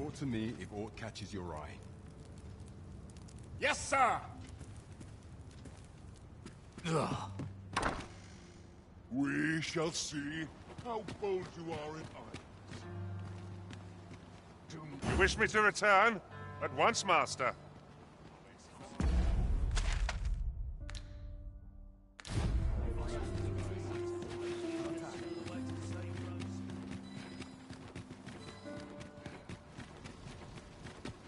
Report to me if aught catches your eye. Yes, sir! We shall see how bold you are in arms. You wish me to return? At once, master.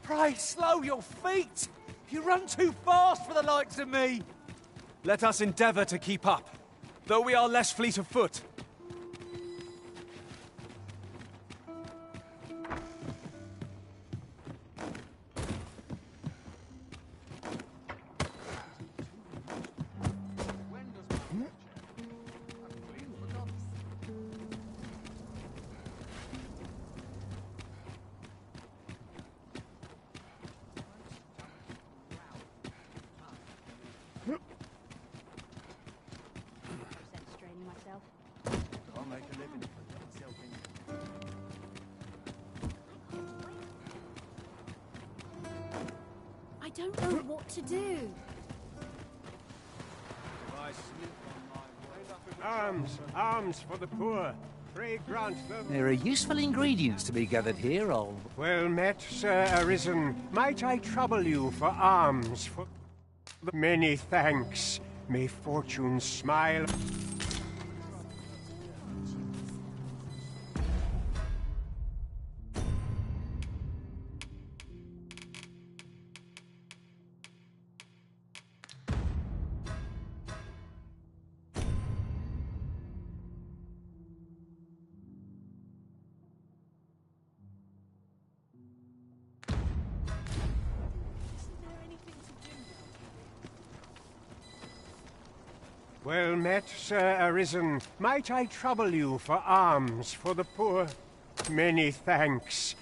Pray, slow your feet! You run too fast for the likes of me! Let us endeavour to keep up, though we are less fleet of foot. I don't know what to do. Arms, arms for the poor. Pray grant them. There are useful ingredients to be gathered here, old. Well met, Sir Arisen. Might I trouble you for alms for... Many thanks. May fortune smile. Well met, Sir Arisen. Might I trouble you for alms for the poor? Many thanks.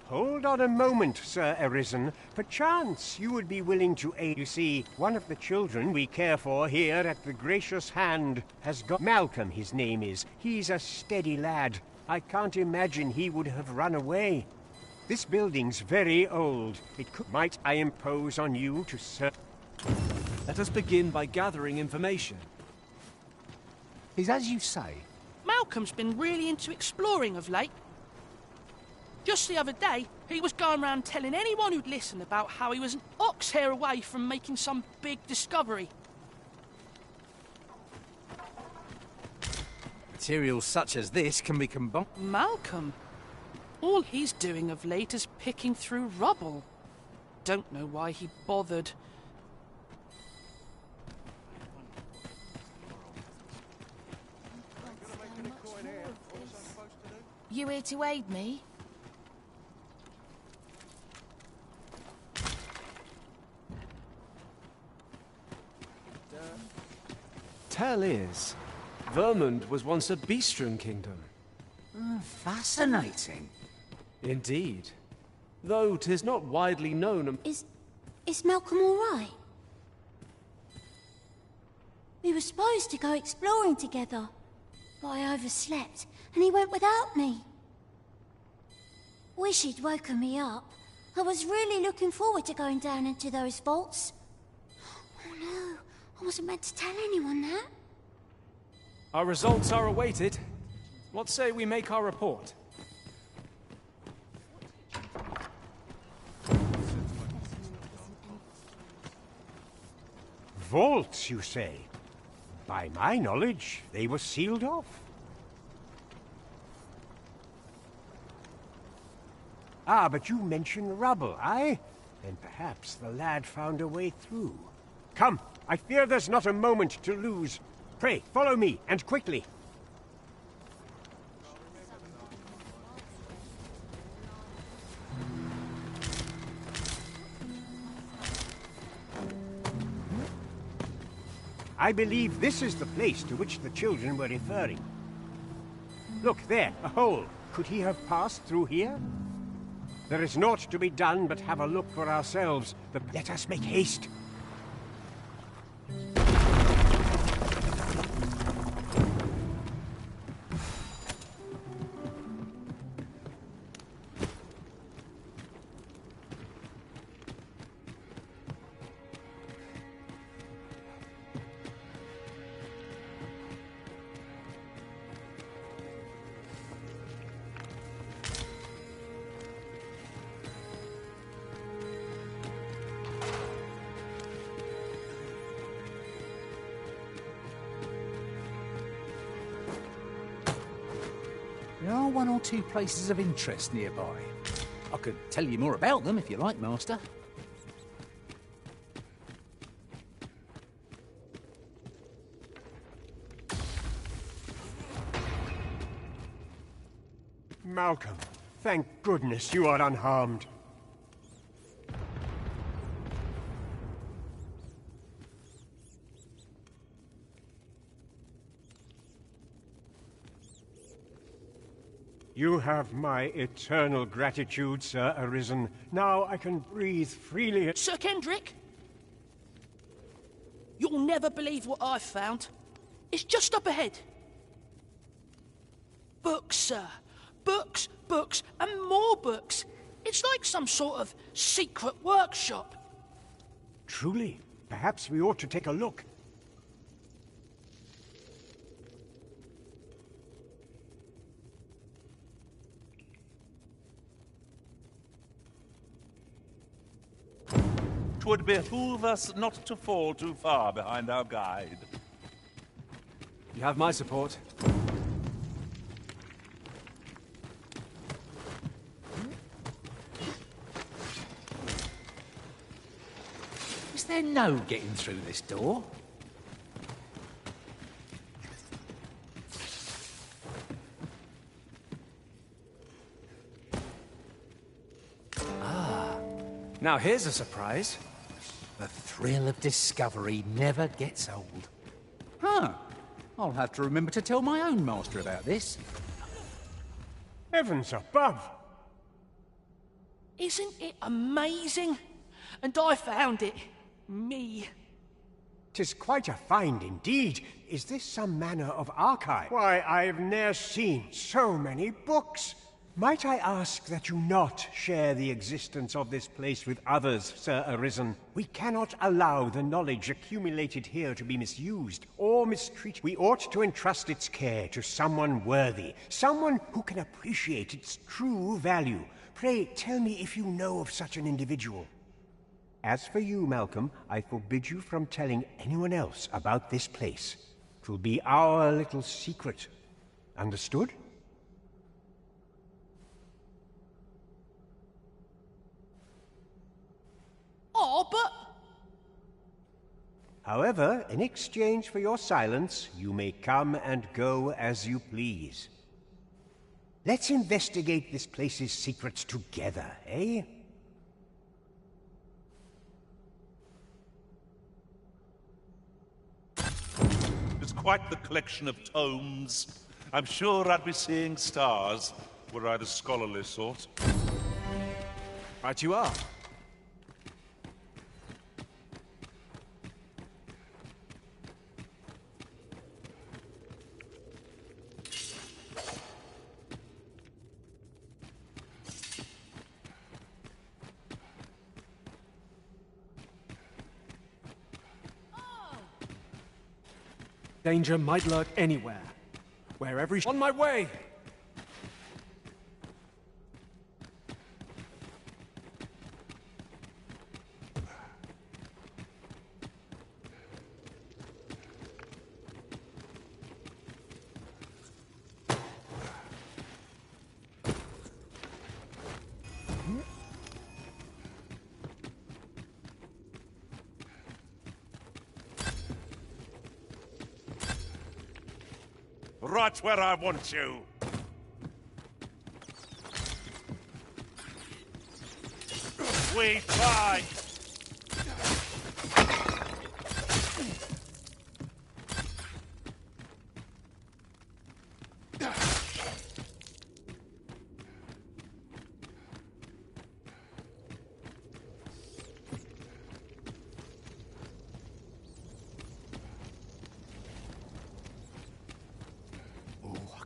Hold on a moment, Sir Arisen. Perchance you would be willing to aid. You see, one of the children we care for here at the Gracious Hand has got... Malcolm, his name is. He's a steady lad. I can't imagine he would have run away. This building's very old. Might I impose on you to serve... Let us begin by gathering information. Is as you say. Malcolm's been really into exploring of late. Just the other day, he was going around telling anyone who'd listen about how he was an ox hair away from making some big discovery. Materials such as this can be combined. Malcolm? All he's doing of late is picking through rubble. Don't know why he bothered. You here to aid me? Tell is, Vermund was once a beastren kingdom. Fascinating. Indeed. Though 'tis not widely known... Is Malcolm all right? We were supposed to go exploring together, but I overslept, and he went without me. Wish he'd woken me up. I was really looking forward to going down into those vaults. Oh no, I wasn't meant to tell anyone that. Our results are awaited. What say we make our report? Vaults, you say? By my knowledge, they were sealed off. Ah, but you mentioned rubble, aye? Then perhaps the lad found a way through. Come, I fear there's not a moment to lose. Pray, follow me, and quickly. I believe this is the place to which the children were referring. Look, there, a hole. Could he have passed through here? There is naught to be done but have a look for ourselves. Let us make haste. There are one or two places of interest nearby. I could tell you more about them if you like, Master. Malcolm, thank goodness you are unharmed. You have my eternal gratitude, Sir Arisen. Now I can breathe freely. Sir Kendrick? You'll never believe what I've found. It's just up ahead. Books, sir. Books, books, and more books. It's like some sort of secret workshop. Truly, perhaps we ought to take a look. Twould behoove us not to fall too far behind our guide. You have my support. Is there no getting through this door? Now here's a surprise. The thrill of discovery never gets old. Huh. I'll have to remember to tell my own master about this. Heavens above! Isn't it amazing? And I found it. Me. 'Tis quite a find indeed. Is this some manner of archive? Why, I've ne'er seen so many books. Might I ask that you not share the existence of this place with others, Sir Arisen? We cannot allow the knowledge accumulated here to be misused or mistreated. We ought to entrust its care to someone worthy, someone who can appreciate its true value. Pray, tell me if you know of such an individual. As for you, Malcolm, I forbid you from telling anyone else about this place. 'Twill be our little secret. Understood? Oh, but... However, in exchange for your silence, you may come and go as you please. Let's investigate this place's secrets together, eh? It's quite the collection of tomes. I'm sure I'd be seeing stars, were I the scholarly sort. Right you are. Danger might lurk anywhere. Wherever on my way! Right where I want you. We fight!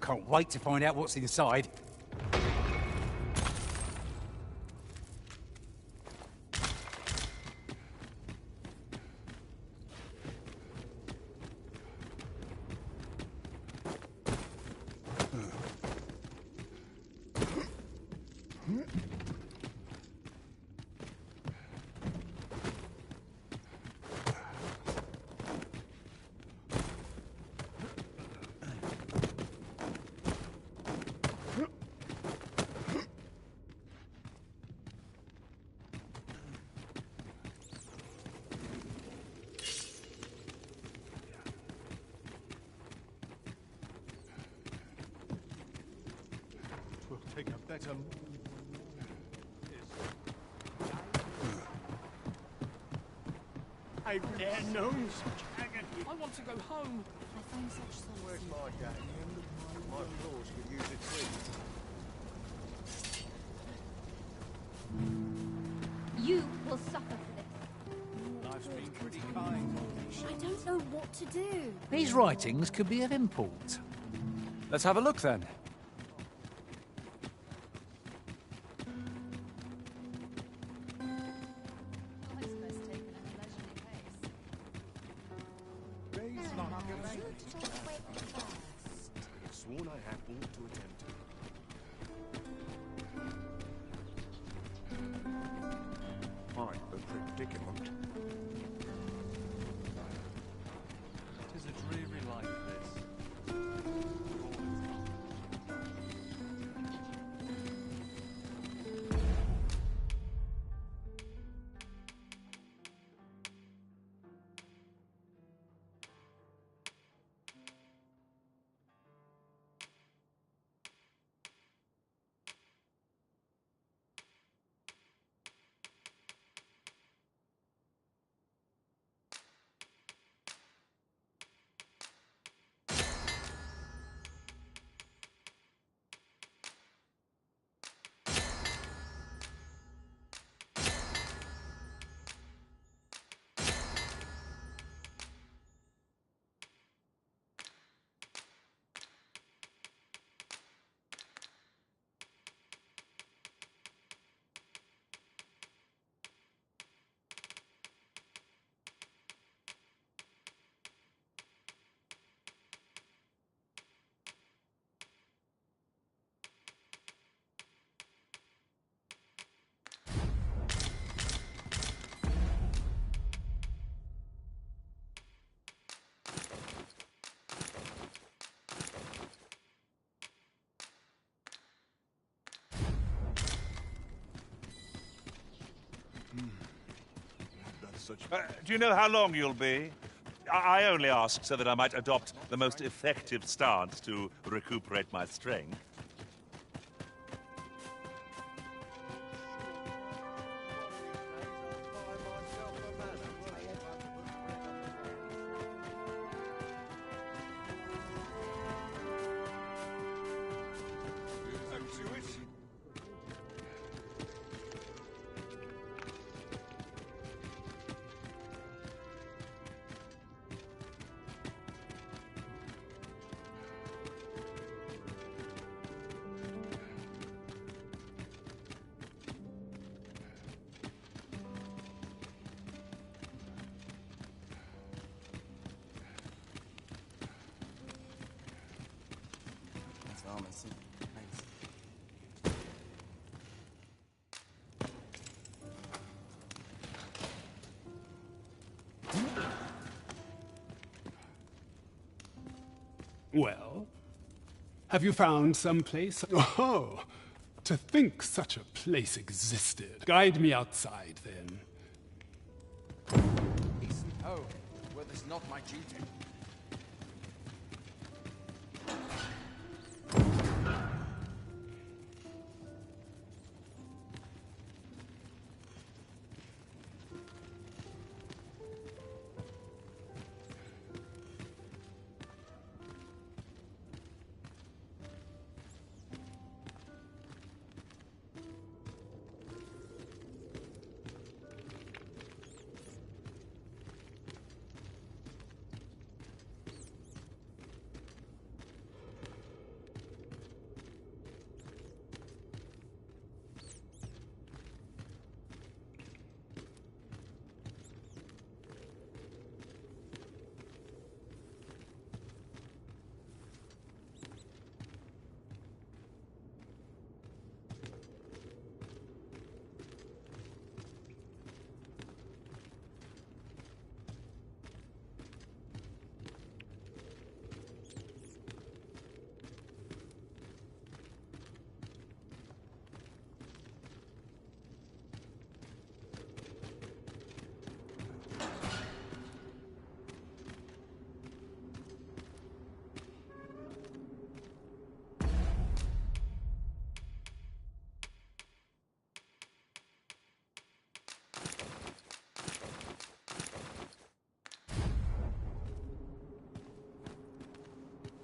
Can't wait to find out what's inside. take a better... I've never known such agony. I want to go home. I find such solace. Where's my dad? My floors could use a treat. You will suffer for this. Life's been pretty kind. I don't know what to do. These writings could be of import. Let's have a look then. Days like sworn I had ought to attend to. Quite a predicament. Tis a dreary life, this. Do you know how long you'll be? I only ask so that I might adopt the most effective stance to recuperate my strength. Well, have you found some place? Oh, to think such a place existed. Guide me outside, then. Hasten home. Well, this is not my duty.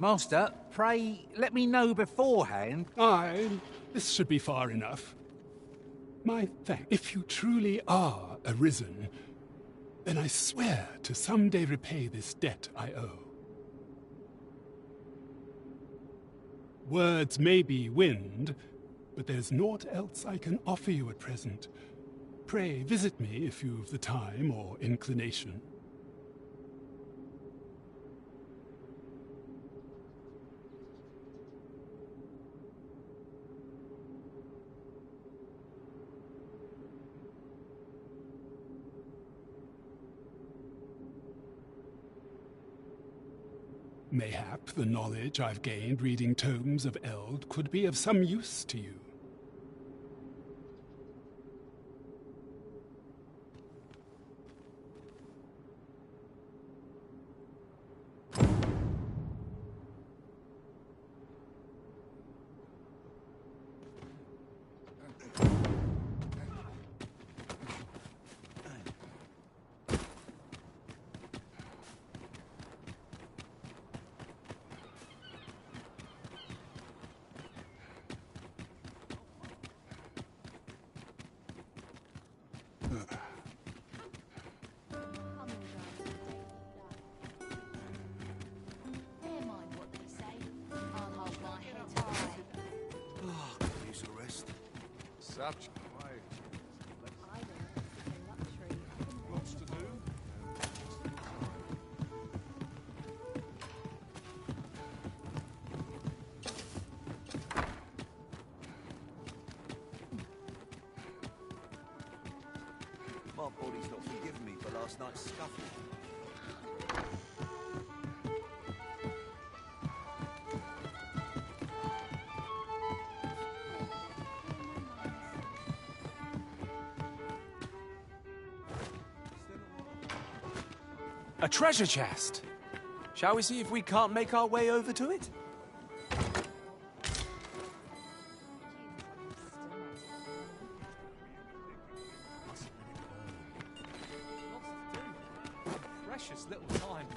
Master, pray let me know beforehand. Aye, this should be far enough. My thanks. If you truly are arisen, then I swear to someday repay this debt I owe. Words may be wind, but there's naught else I can offer you at present. Pray visit me if you've the time or inclination. Mayhap the knowledge I've gained reading tomes of Eld could be of some use to you. Such quiet. Lots to do. My body's not forgiven me for last night's scuffle. A treasure chest! Shall we see if we can't make our way over to it? Precious little time.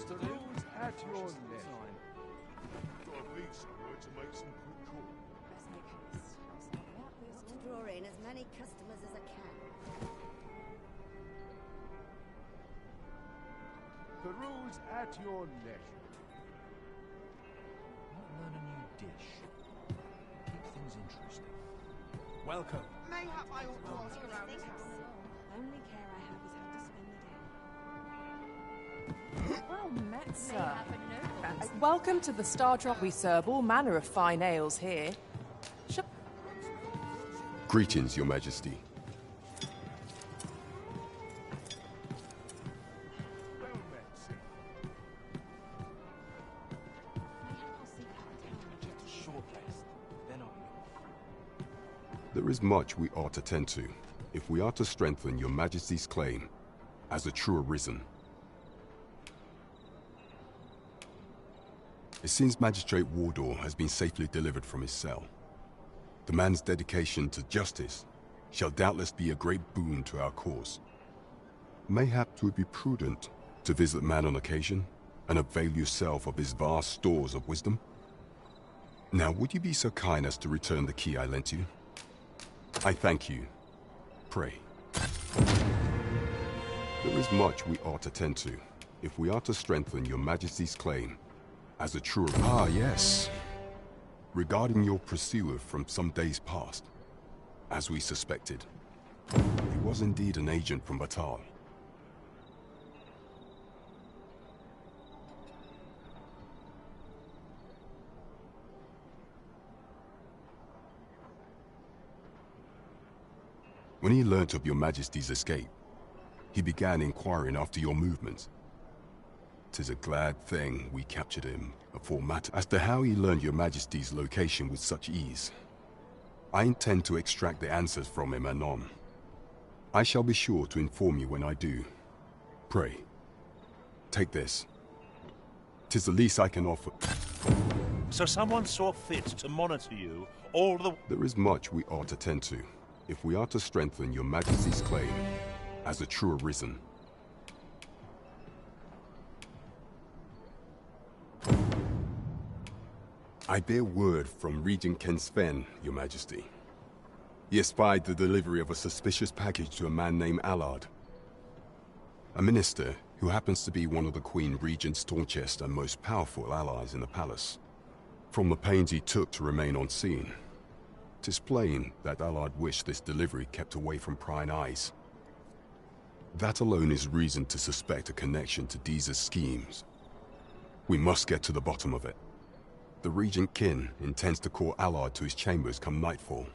The rules at your leisure. Gotta leave somewhere to make some quick calls. Let's make haste. To draw in as many customers as I can. The rules at your leisure. Might learn a new dish. Keep things interesting. Welcome. Mayhap I ought to ask around town. Only care I have is how to spend the day. Well met, sir. Welcome to the Star Drop. We serve all manner of fine ales here. Greetings, Your Majesty. Well met, sir. There is much we ought to tend to, if we are to strengthen Your Majesty's claim as a true arisen. It seems Magistrate Wardor has been safely delivered from his cell. The man's dedication to justice shall doubtless be a great boon to our cause. Mayhap it would be prudent to visit the man on occasion and avail yourself of his vast stores of wisdom. Now, would you be so kind as to return the key I lent you? I thank you. Pray. There is much we ought to tend to, if we are to strengthen Your Majesty's claim as a true... Ah, yes. Regarding your pursuer from some days past, as we suspected, he was indeed an agent from Batal. When he learnt of your Majesty's escape, he began inquiring after your movements. 'Tis a glad thing we captured him, for matter as to how he learned your Majesty's location with such ease. I intend to extract the answers from him anon. I shall be sure to inform you when I do. Pray, take this. 'Tis the least I can offer. So someone saw fit to monitor you all the... There is much we ought to tend to, if we are to strengthen your Majesty's claim as a true Arisen. I bear word from Regent Ken Sven, your Majesty. He espied the delivery of a suspicious package to a man named Allard, a minister who happens to be one of the Queen Regent's staunchest and most powerful allies in the palace. From the pains he took to remain on scene, 'tis plain that Allard wished this delivery kept away from prying eyes. That alone is reason to suspect a connection to Deeza's schemes. We must get to the bottom of it. The Regent Kin intends to call Allard to his chambers come nightfall.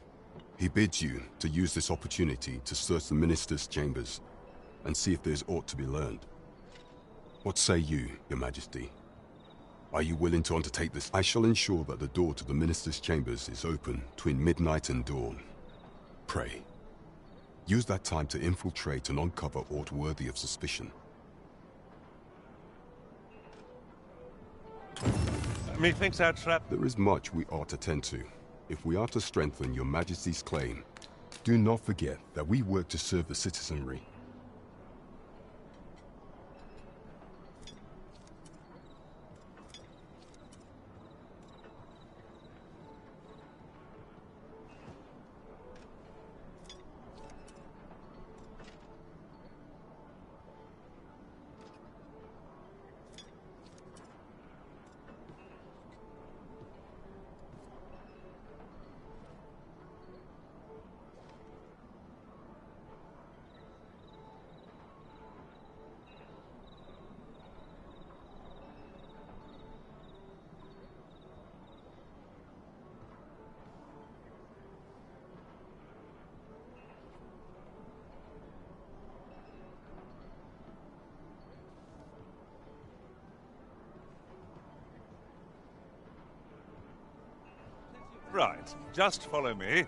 He bids you to use this opportunity to search the minister's chambers and see if there's aught to be learned. What say you, your Majesty? Are you willing to undertake this? I shall ensure that the door to the minister's chambers is open between midnight and dawn. Pray, use that time to infiltrate and uncover aught worthy of suspicion. Methinks our trap... There is much we ought to tend to. If we are to strengthen your Majesty's claim, do not forget that we work to serve the citizenry. Right, just follow me.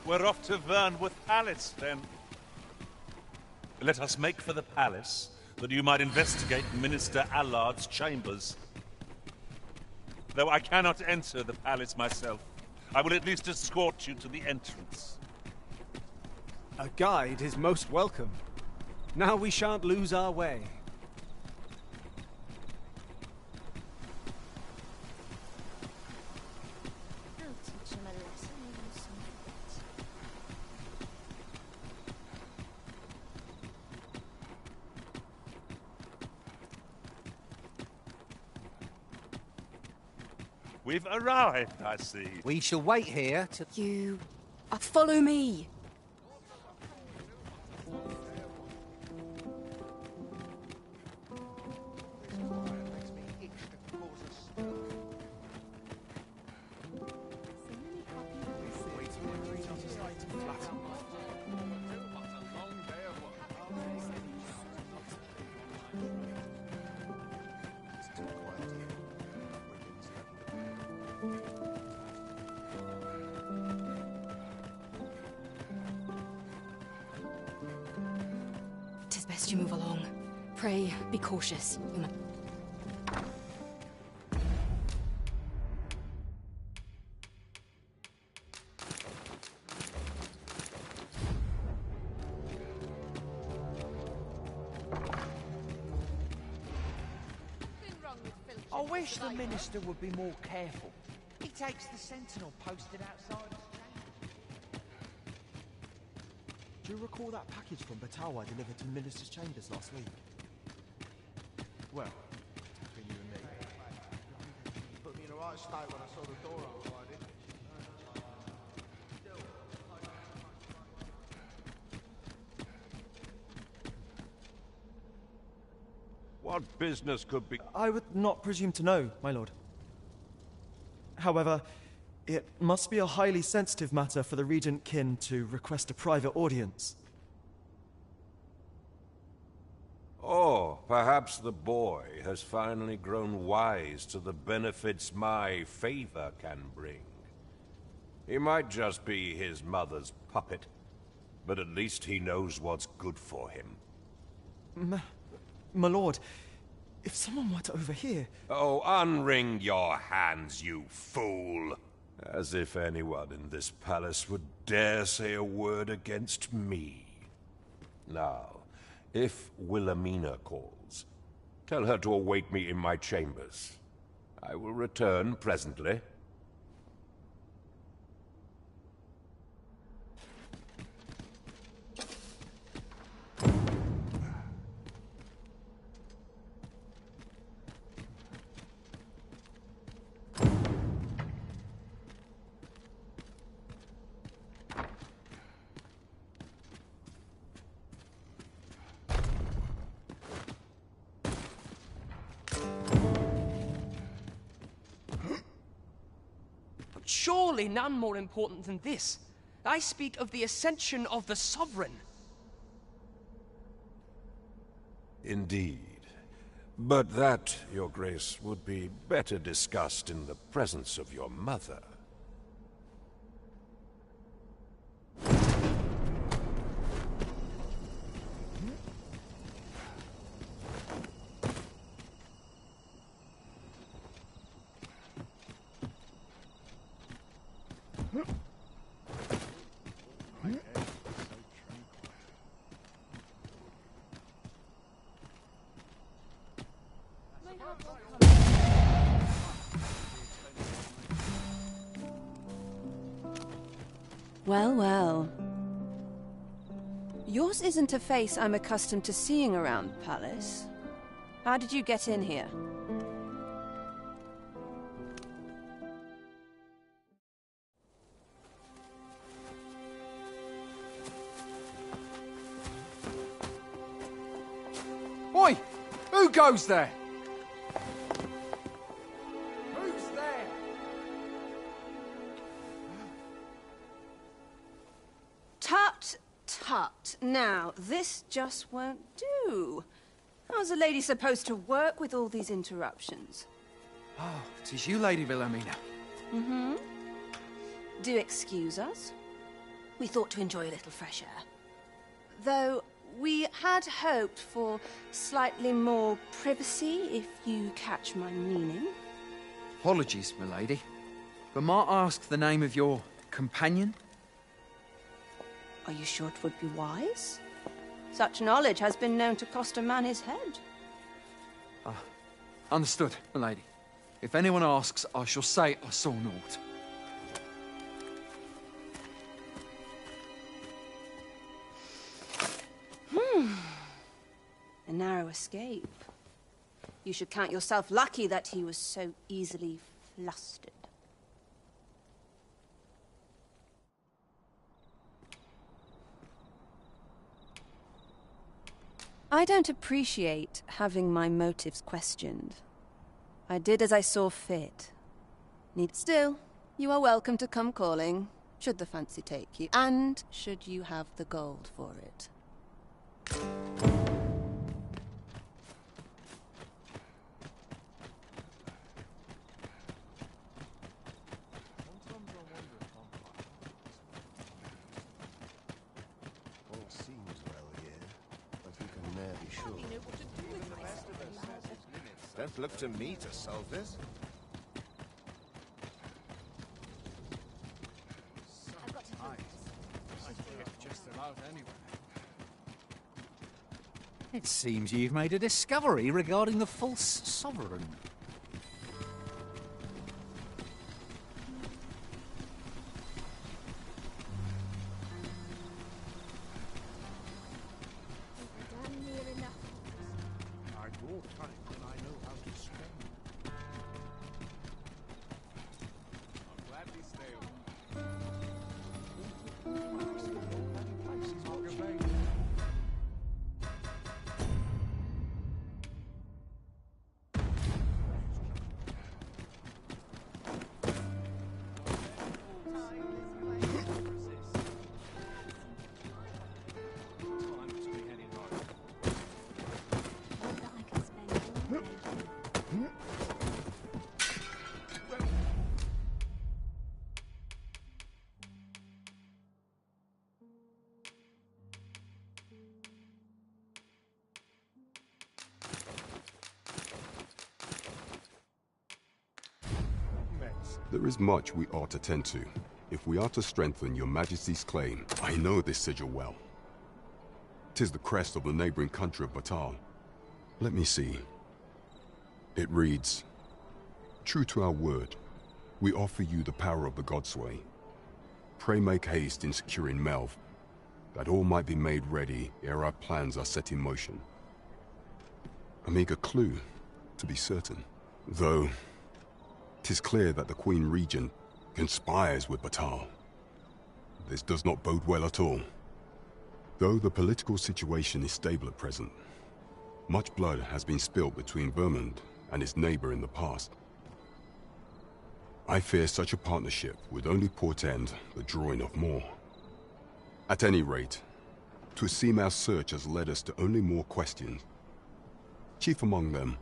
We're off to Vernworth Palace, then. Let us make for the palace, that you might investigate Minister Allard's chambers. Though I cannot enter the palace myself, I will at least escort you to the entrance. A guide is most welcome. Now we shan't lose our way. I'll teach him a lesson in some bit. We've arrived, I see. We shall wait here to... You... follow me. as you move along. Pray, be cautious. You might... I wish the minister would be more careful. He takes the sentinel posted outside his chamber. Do you recall that package from Batawa delivered to the minister's chambers last week? Well, between you and me. Put me in the right state when I saw the door unguarded. What business could be... I would not presume to know, my lord. However, it must be a highly sensitive matter for the regent kin to request a private audience. Oh, perhaps the boy has finally grown wise to the benefits my favor can bring. He might just be his mother's puppet, but at least he knows what's good for him. My lord, if someone were to overhear... Oh, unwring your hands, you fool! As if anyone in this palace would dare say a word against me. Now, if Wilhelmina calls, tell her to await me in my chambers. I will return presently. Surely none more important than this. I speak of the ascension of the Sovereign. Indeed. But that, Your Grace, would be better discussed in the presence of your mother. Well, well. Yours isn't a face I'm accustomed to seeing around the palace. How did you get in here? Oi! Who goes there? Who's there? Tut, tut. Now, this just won't do. How's a lady supposed to work with all these interruptions? Oh, 'tis you, Lady Wilhelmina. Mm-hmm. Do excuse us. We thought to enjoy a little fresh air. Though we had hoped for slightly more privacy, if you catch my meaning. Apologies, my lady. But might I ask the name of your companion? Are you sure it would be wise? Such knowledge has been known to cost a man his head. Understood, my lady. If anyone asks, I shall say I saw naught. A narrow escape. You should count yourself lucky that he was so easily flustered. I don't appreciate having my motives questioned. I did as I saw fit. Still, you are welcome to come calling, should the fancy take you, and should you have the gold for it. All seems well here, but you can never be Don't look to me to solve this. Just about anywhere. It seems you've made a discovery regarding the false sovereign. Damn near enough. I more time than I know how to spend. I'll gladly stay away. There is much we ought to tend to, if we are to strengthen your majesty's claim. I know this sigil well. 'Tis the crest of the neighboring country of Batal. Let me see. It reads, "True to our word, we offer you the power of the Godsway. Pray make haste in securing Melv, that all might be made ready ere our plans are set in motion." A meager clue, to be certain. Though, 'tis clear that the Queen Regent conspires with Batal. This does not bode well at all. Though the political situation is stable at present, much blood has been spilled between Vermund and its neighbor in the past. I fear such a partnership would only portend the drawing of more. At any rate, 'twould seem our search has led us to only more questions. Chief among them,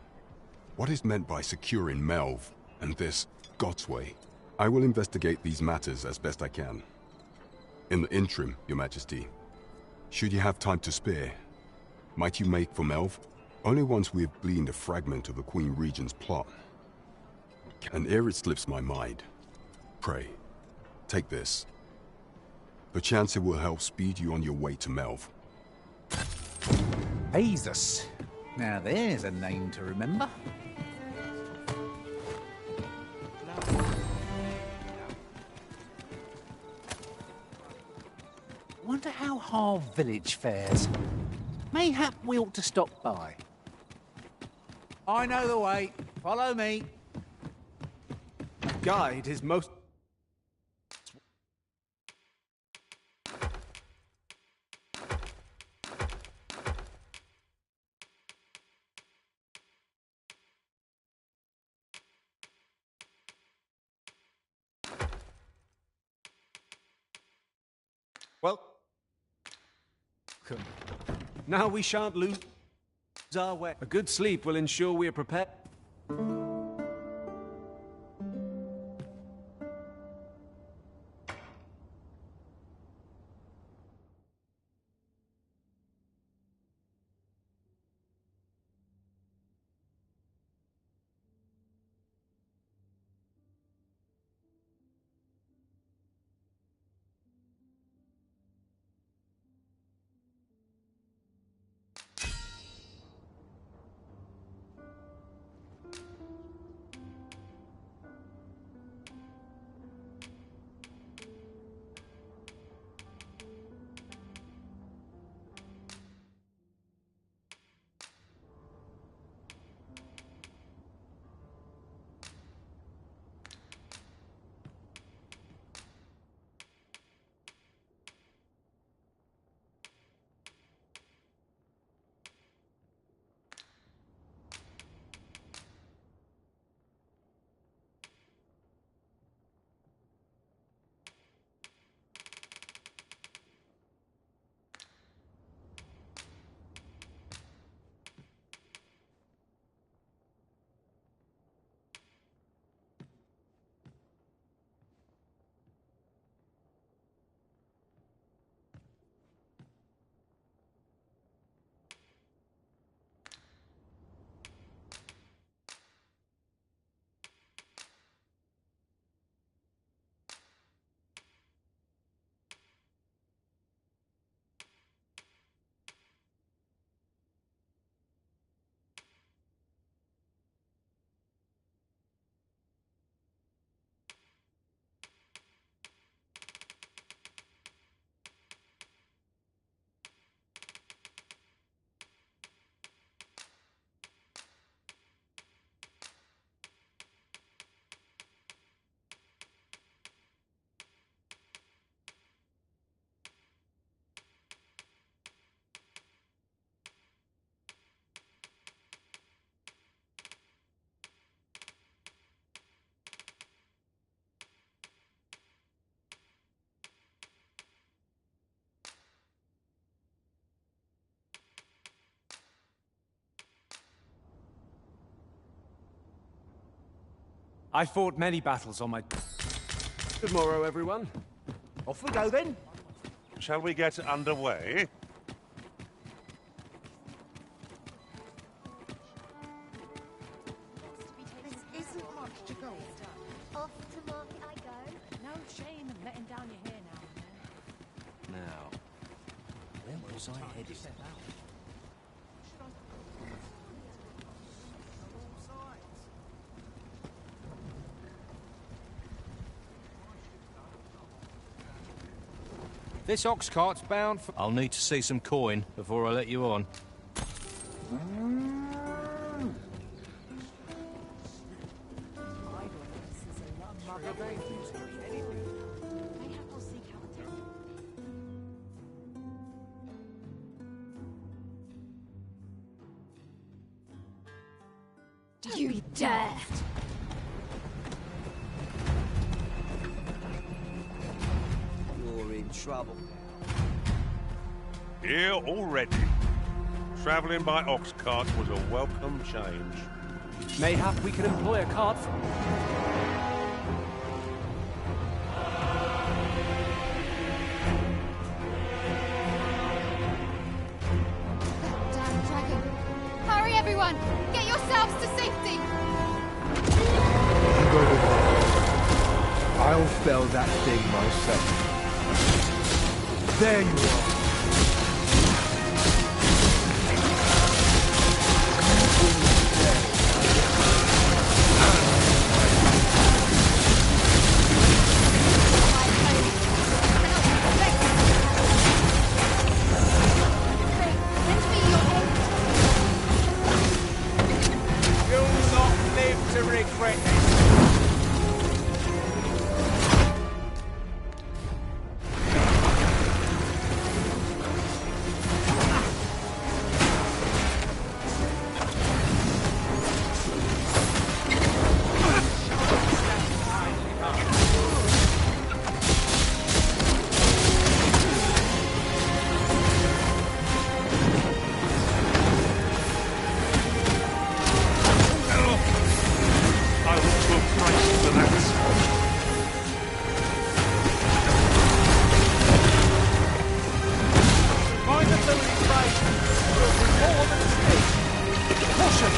what is meant by securing Melv and this Godsway? I will investigate these matters as best I can. In the interim, Your Majesty, should you have time to spare, might you make for Melv? Only once we have gleaned a fragment of the Queen Regent's plot. And ere it slips my mind, pray, take this. Perchance it will help speed you on your way to Melv. Jesus. Now there's a name to remember. Wonder how Harve Village fares. Mayhap we ought to stop by. I know the way. Follow me. A guide is most... Well, now we shan't lose our way. A good sleep will ensure we are prepared. I fought many battles on my... Good morrow, everyone. Off we go then. Shall we get underway? This isn't much to go on. Off to market I go. No shame in letting down your hair now and then. Now, where was I headed? This ox cart's bound for... I'll need to see some coin before I let you on. You dare! You're in trouble. Here already. Travelling by ox cart was a welcome change. Mayhap we could employ a cart from... Damn dragon. Hurry, everyone! Get yourselves to safety! You go with me. I'll fell that thing myself. There you are. You'll not live to regret it. I will to a price for that. Mind the lonely train. Will be more than speed. Caution!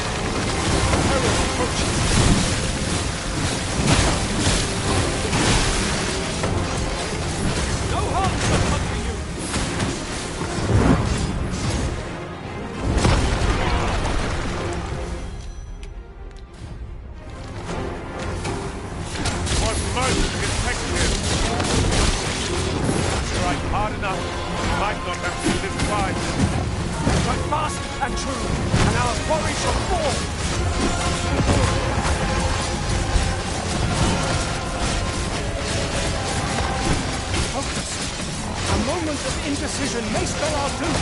Peril approaches. No harm shall come to you. Was most effective. Strike hard enough. Might not have to live wide. Strike fast and true, and our quarry shall fall. Focus. A moment of indecision may spell our doom.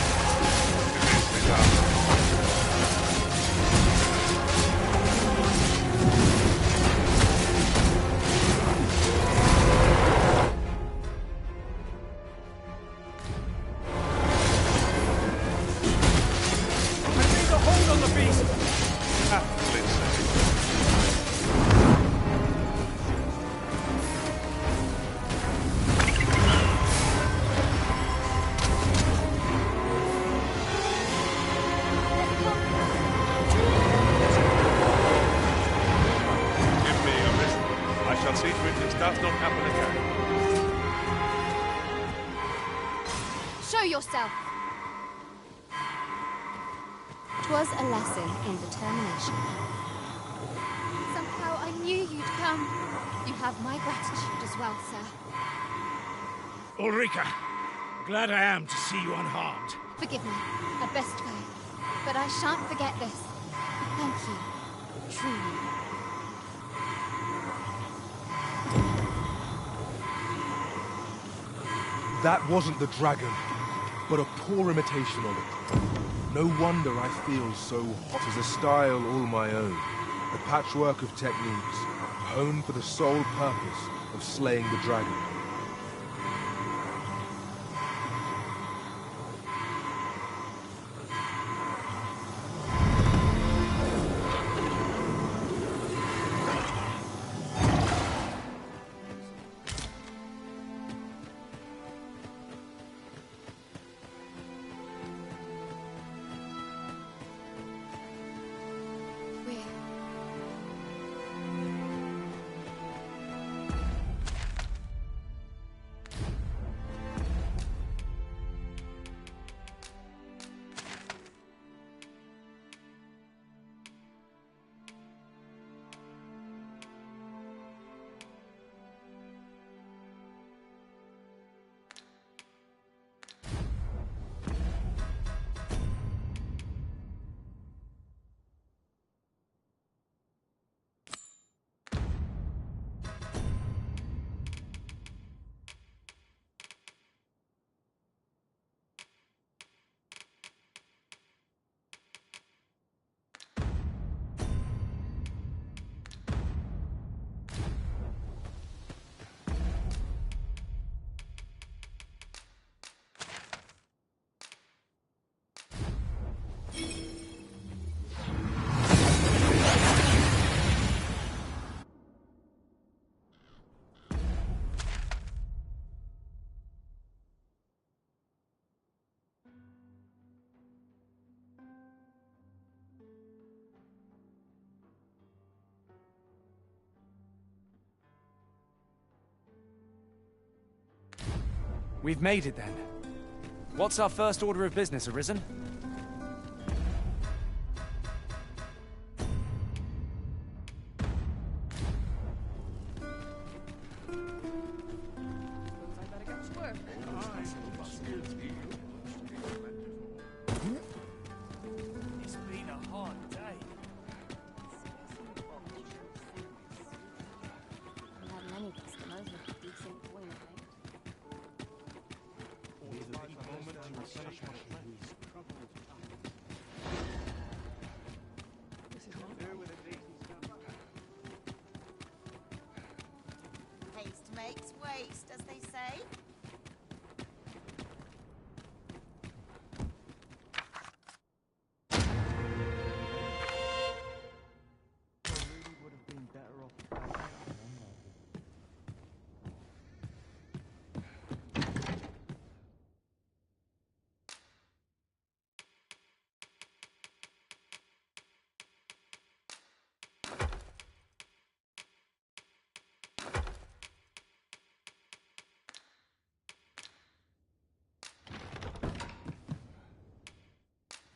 I need a hold on the beast. Aptly said. Give me a risk. I shall see to it this does not happen again. Show yourself! 'Twas a lesson in determination. Somehow I knew you'd come. You have my gratitude as well, sir. Ulrika, glad I am to see you unharmed. Forgive me, I best go. But I shan't forget this. Thank you. Truly. That wasn't the dragon, but a poor imitation of it. No wonder I feel so hot. As a style all my own, a patchwork of techniques, honed for the sole purpose of slaying the dragon. We've made it then. What's our first order of business, Arisen? It's been a hard day. I've had many customers with a decent point, I think. Haste makes waste, as they say.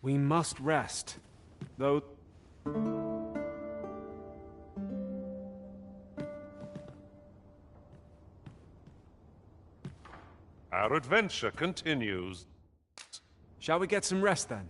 We must rest, though... Our adventure continues. Shall we get some rest, then?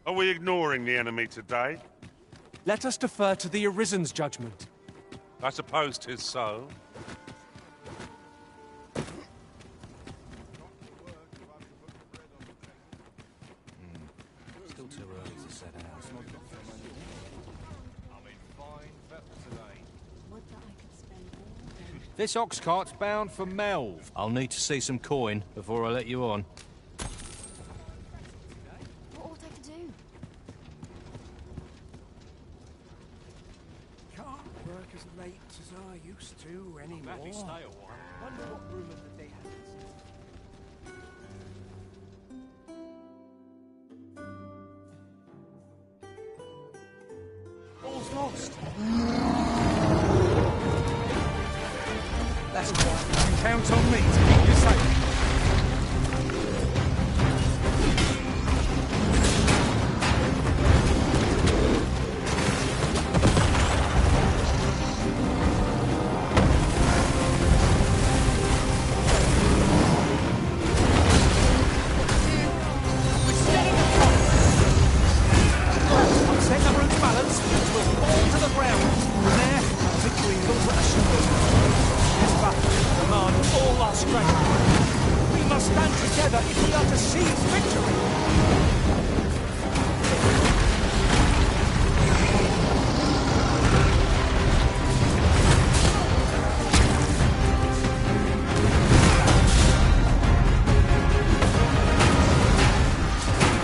Are we ignoring the enemy today? Let us defer to the Arisen's judgment. I suppose 'tis so. Still too early to set out. This ox cart's bound for Melv. I'll need to see some coin before I let you on. What ought I to do? Can't work as late as I used to anymore. Let me stay a while. Wonder what rumour that they had. All's lost. That's quiet. You can count on me to keep you safe. Upset the root's balance, we'll fall to the ground. There, victory looks assured. This battle will demand all our strength. We must stand together if we are to seize victory.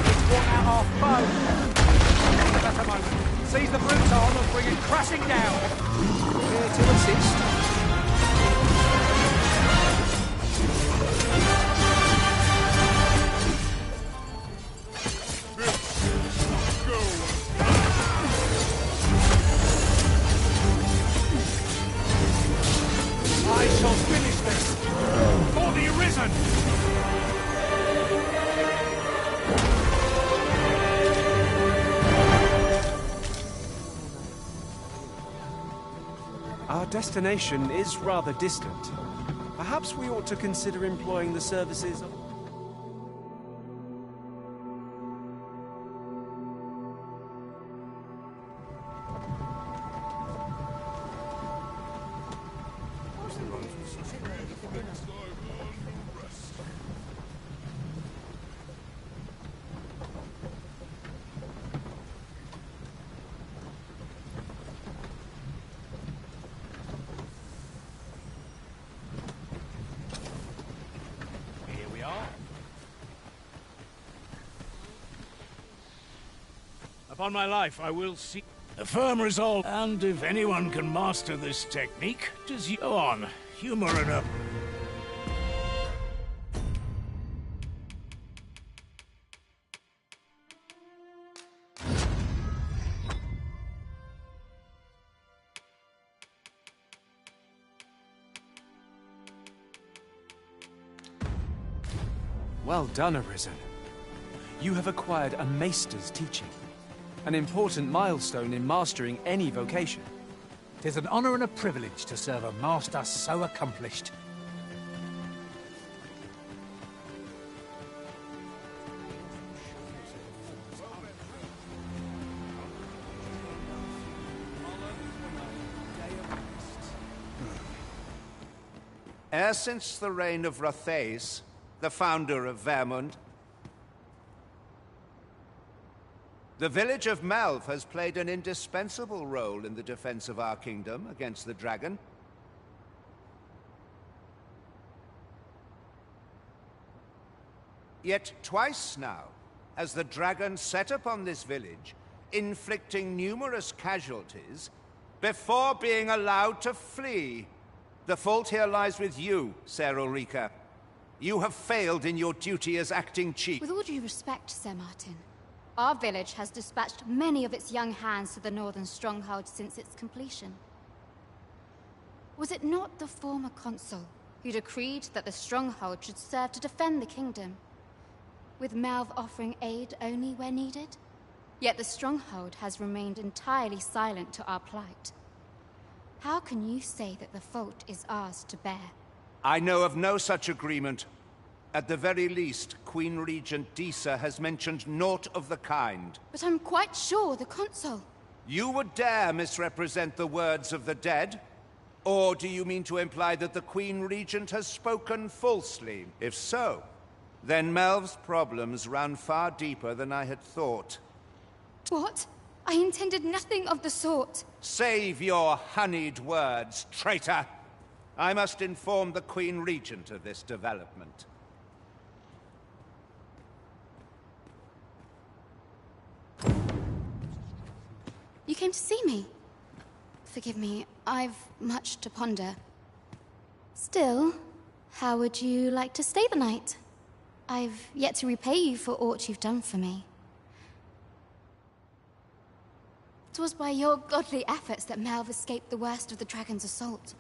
It's brought out our foe. At a moment, seize the brute's arm and bring it crashing down. Here to assist. I shall finish this for the Arisen! Our destination is rather distant. Perhaps we ought to consider employing the services of... Upon my life, I will see a firm resolve. And if anyone can master this technique, just go on. Humor enough. Well done, Arisen. You have acquired a maester's teaching, an important milestone in mastering any vocation. 'Tis an honor and a privilege to serve a master so accomplished. E'er since the reign of Rothaeus, the founder of Vermund, the village of Melv has played an indispensable role in the defense of our kingdom against the dragon. Yet twice now has the dragon set upon this village, inflicting numerous casualties before being allowed to flee. The fault here lies with you, Ser Ulrika. You have failed in your duty as acting chief. With all due respect, Sir Martin, our village has dispatched many of its young hands to the northern stronghold since its completion. Was it not the former consul who decreed that the stronghold should serve to defend the kingdom, with Melv offering aid only where needed? Yet the stronghold has remained entirely silent to our plight. How can you say that the fault is ours to bear? I know of no such agreement. At the very least, Queen Regent Disa has mentioned naught of the kind. But I'm quite sure the consul... You would dare misrepresent the words of the dead? Or do you mean to imply that the Queen Regent has spoken falsely? If so, then Melv's problems ran far deeper than I had thought. What? I intended nothing of the sort. Save your honeyed words, traitor! I must inform the Queen Regent of this development. You came to see me? Forgive me, I've much to ponder. Still, how would you like to stay the night? I've yet to repay you for aught you've done for me. 'Twas by your godly efforts that Melv escaped the worst of the dragon's assault.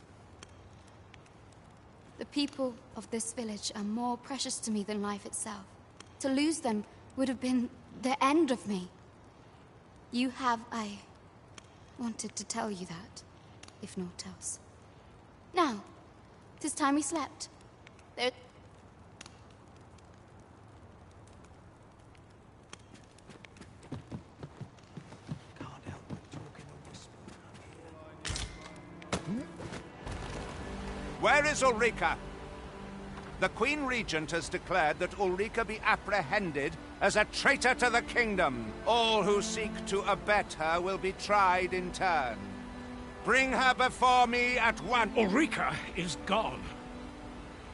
The people of this village are more precious to me than life itself. To lose them would have been the end of me. You have... I wanted to tell you that, if naught else. Now, 'tis time we slept. There... Where is Ulrika? The Queen Regent has declared that Ulrika be apprehended as a traitor to the kingdom. All who seek to abet her will be tried in turn. Bring her before me at once. Ulrika is gone.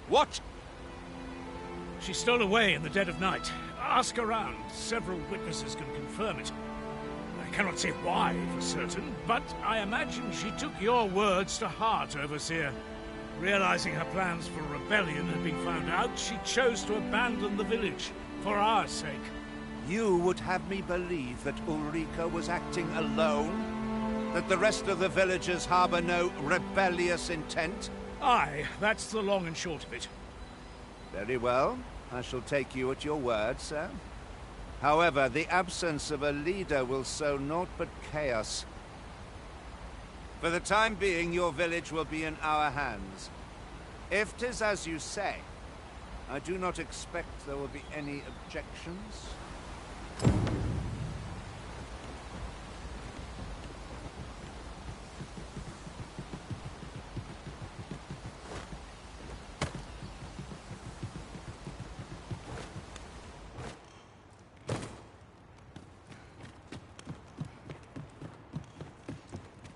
What? She stole away in the dead of night. Ask around. Several witnesses can confirm it. I cannot say why for certain, but I imagine she took your words to heart, Overseer. Realizing her plans for rebellion had been found out, she chose to abandon the village, for our sake. You would have me believe that Ulrika was acting alone? That the rest of the villagers harbor no rebellious intent? Aye, that's the long and short of it. Very well. I shall take you at your word, sir. However, the absence of a leader will sow naught but chaos. For the time being, your village will be in our hands. If 'tis as you say, I do not expect there will be any objections.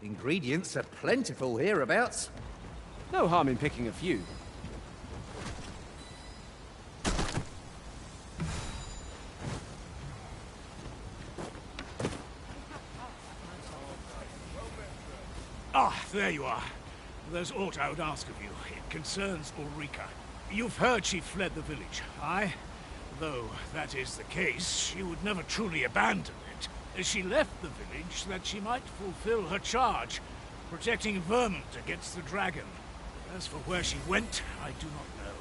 Ingredients are plentiful hereabouts. No harm in picking a few. there you are. There's aught I would ask of you. It concerns Ulrika. You've heard she fled the village, aye? Though that is the case, she would never truly abandon it. She left the village that she might fulfill her charge, protecting Vermont against the dragon. As for where she went, I do not know.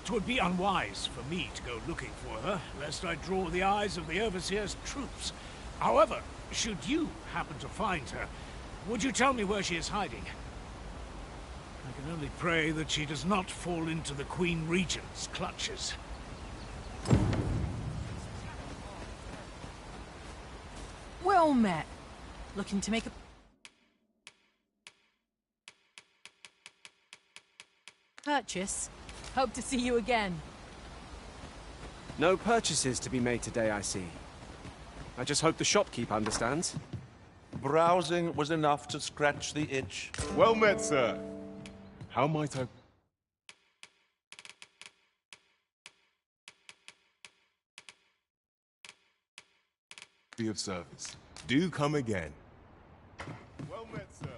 'Twould be unwise for me to go looking for her, lest I draw the eyes of the Overseer's troops. However, should you happen to find her, would you tell me where she is hiding? I can only pray that she does not fall into the Queen Regent's clutches. Well met. Looking to make a... purchase? Hope to see you again. No purchases to be made today, I see. I just hope the shopkeep understands. Browsing was enough to scratch the itch. Well met, sir. How might I... be of service? Do come again. Well met, sir.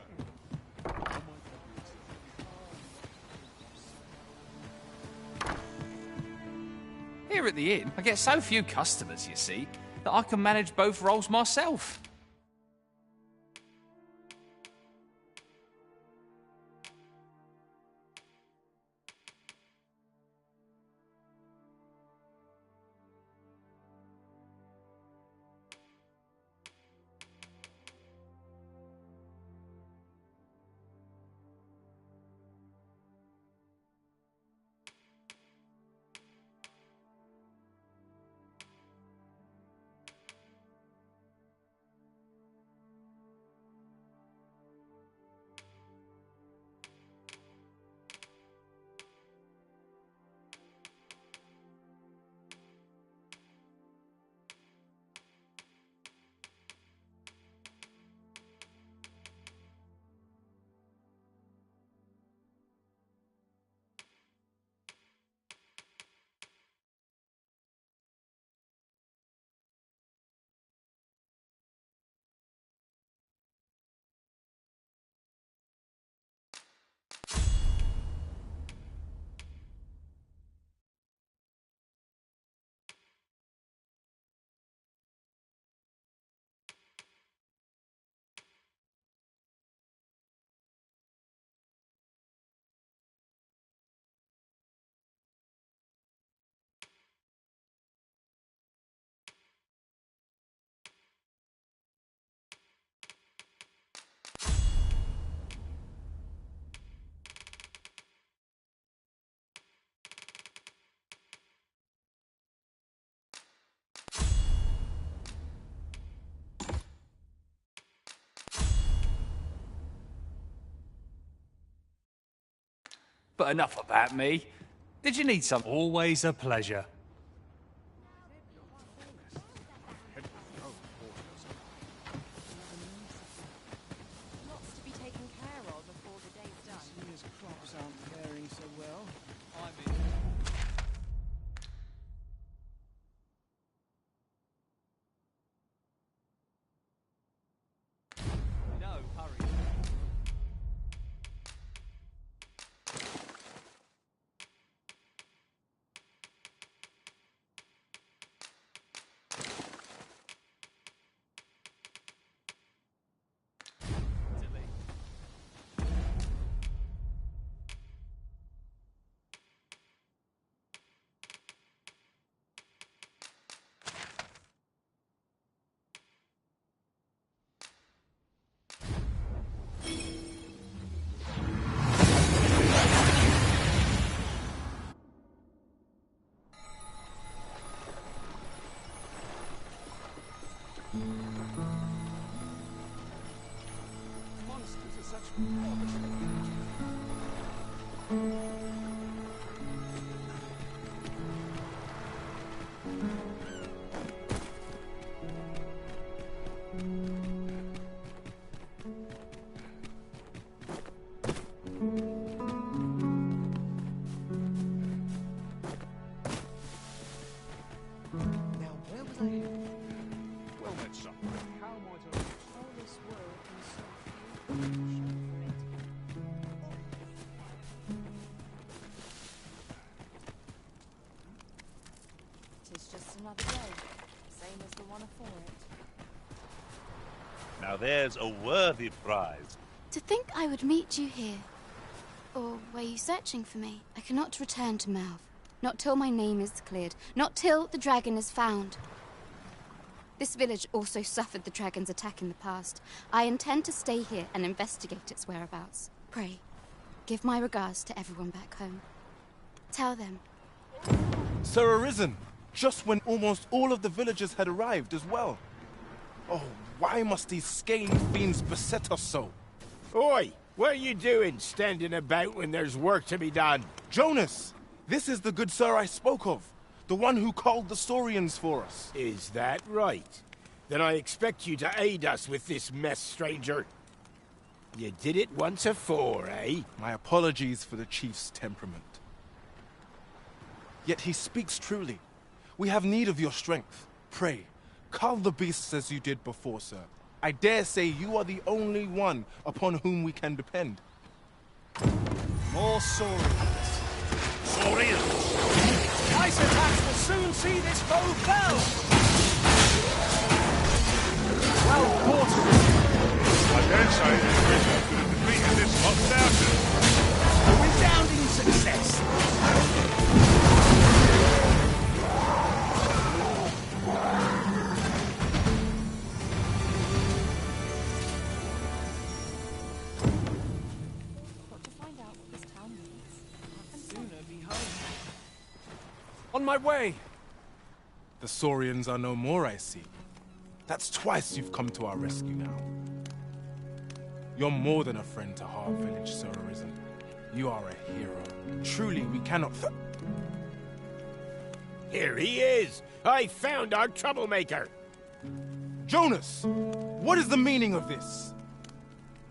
Here at the inn, I get so few customers, you see, that I can manage both roles myself. But enough about me. Did you need some? Always a pleasure. Lots to be taken care of before the day's done. This year's crops aren't faring so well. No hurry. Monsters are such rubbish. Now, where was I headed? Well met, sir. How might I... All this work and so few. there's a worthy prize. To think I would meet you here. Or were you searching for me? I cannot return to Melv. Not till my name is cleared. Not till the dragon is found. This village also suffered the dragon's attack in the past. I intend to stay here and investigate its whereabouts. Pray, give my regards to everyone back home. Tell them. Sir Arisen, just when almost all of the villagers had arrived as well. Oh, why must these scaly fiends beset us so? Oi! What are you doing, standing about when there's work to be done? Jonas! This is the good sir I spoke of. The one who called the Saurians for us. Is that right? Then I expect you to aid us with this mess, stranger. You did it once afore, eh? My apologies for the chief's temperament. Yet he speaks truly. We have need of your strength. Pray, cull the beasts as you did before, sir. I dare say you are the only one upon whom we can depend. More Saurians. Saurians! Ice attacks will soon see this foe fell! Well fought, I dare say this Risen could have defeated this lot without a resounding success! On my way! The Saurians are no more, I see. That's twice you've come to our rescue now. You're more than a friend to Heart Village, Sir Arisen. You are a hero. Truly, we cannot Here he is! I found our troublemaker! Jonas! What is the meaning of this?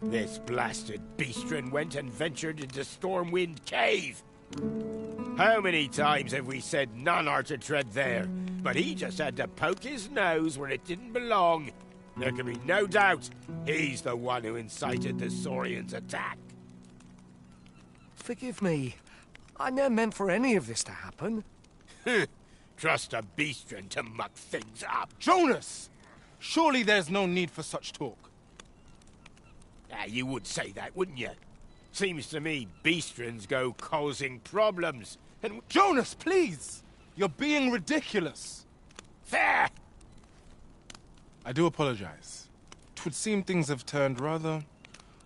This blasted beastren went and ventured into Stormwind Cave! How many times have we said none are to tread there? But he just had to poke his nose where it didn't belong. There can be no doubt he's the one who incited the Saurians' attack. Forgive me. I never meant for any of this to happen. Trust a beastren to muck things up. Jonas! Surely there's no need for such talk. You would say that, wouldn't you? Seems to me beastrens go causing problems, and... Jonas, please! You're being ridiculous. Fair! I do apologize. 'Twould seem things have turned rather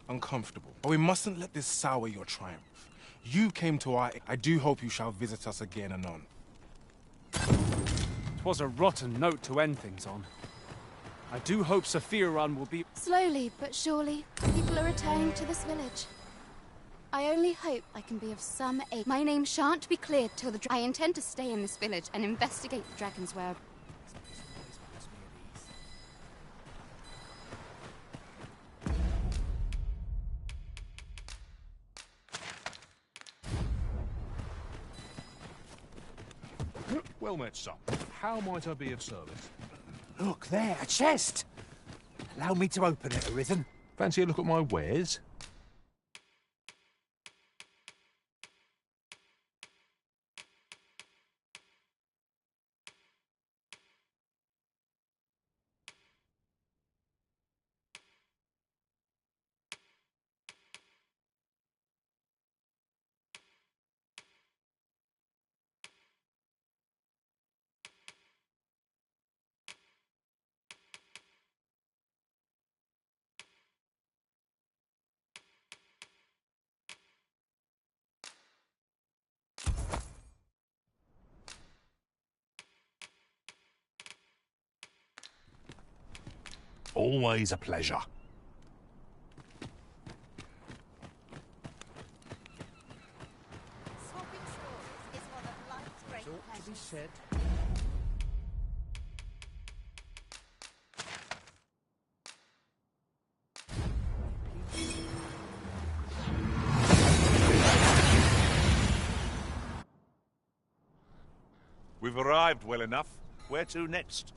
uncomfortable. But we mustn't let this sour your triumph. You came to our... I do hope you shall visit us again anon. 'Twas a rotten note to end things on. I do hope Saphira will be... Slowly but surely, people are returning to this village. I only hope I can be of some aid. My name shan't be cleared till the I intend to stay in this village and investigate the dragon's whereabouts. Well met, son. How might I be of service? Look there, a chest! Allow me to open it, Arisen. Fancy a look at my wares? Always a pleasure. Swapping stories is one of life's great pleasures. To be said. We've arrived well enough. Where to next?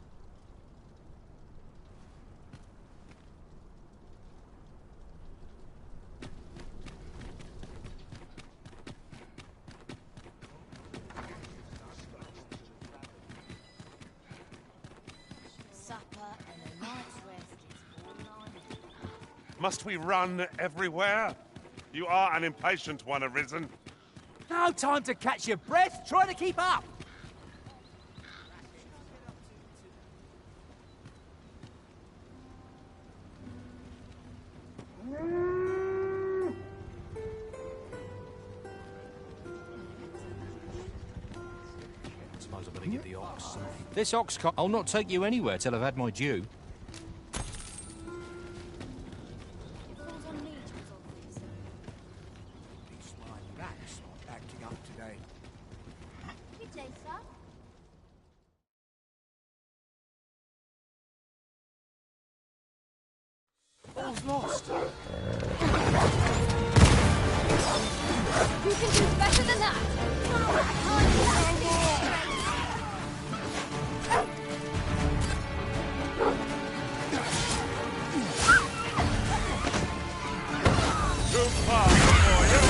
Supper and a night's rest is all I need. Must we run everywhere? You are an impatient one, Arisen. No time to catch your breath. Try to keep up. Suppose I better get the ox. This ox cart. I'll not take you anywhere till I've had my due. All's lost. You can do better than that. Too far for you.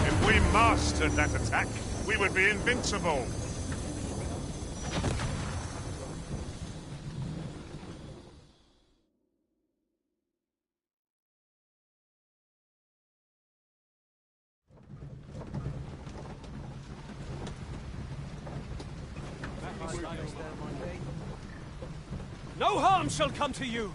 If we mastered that attack, we would be invincible. No harm shall come to you.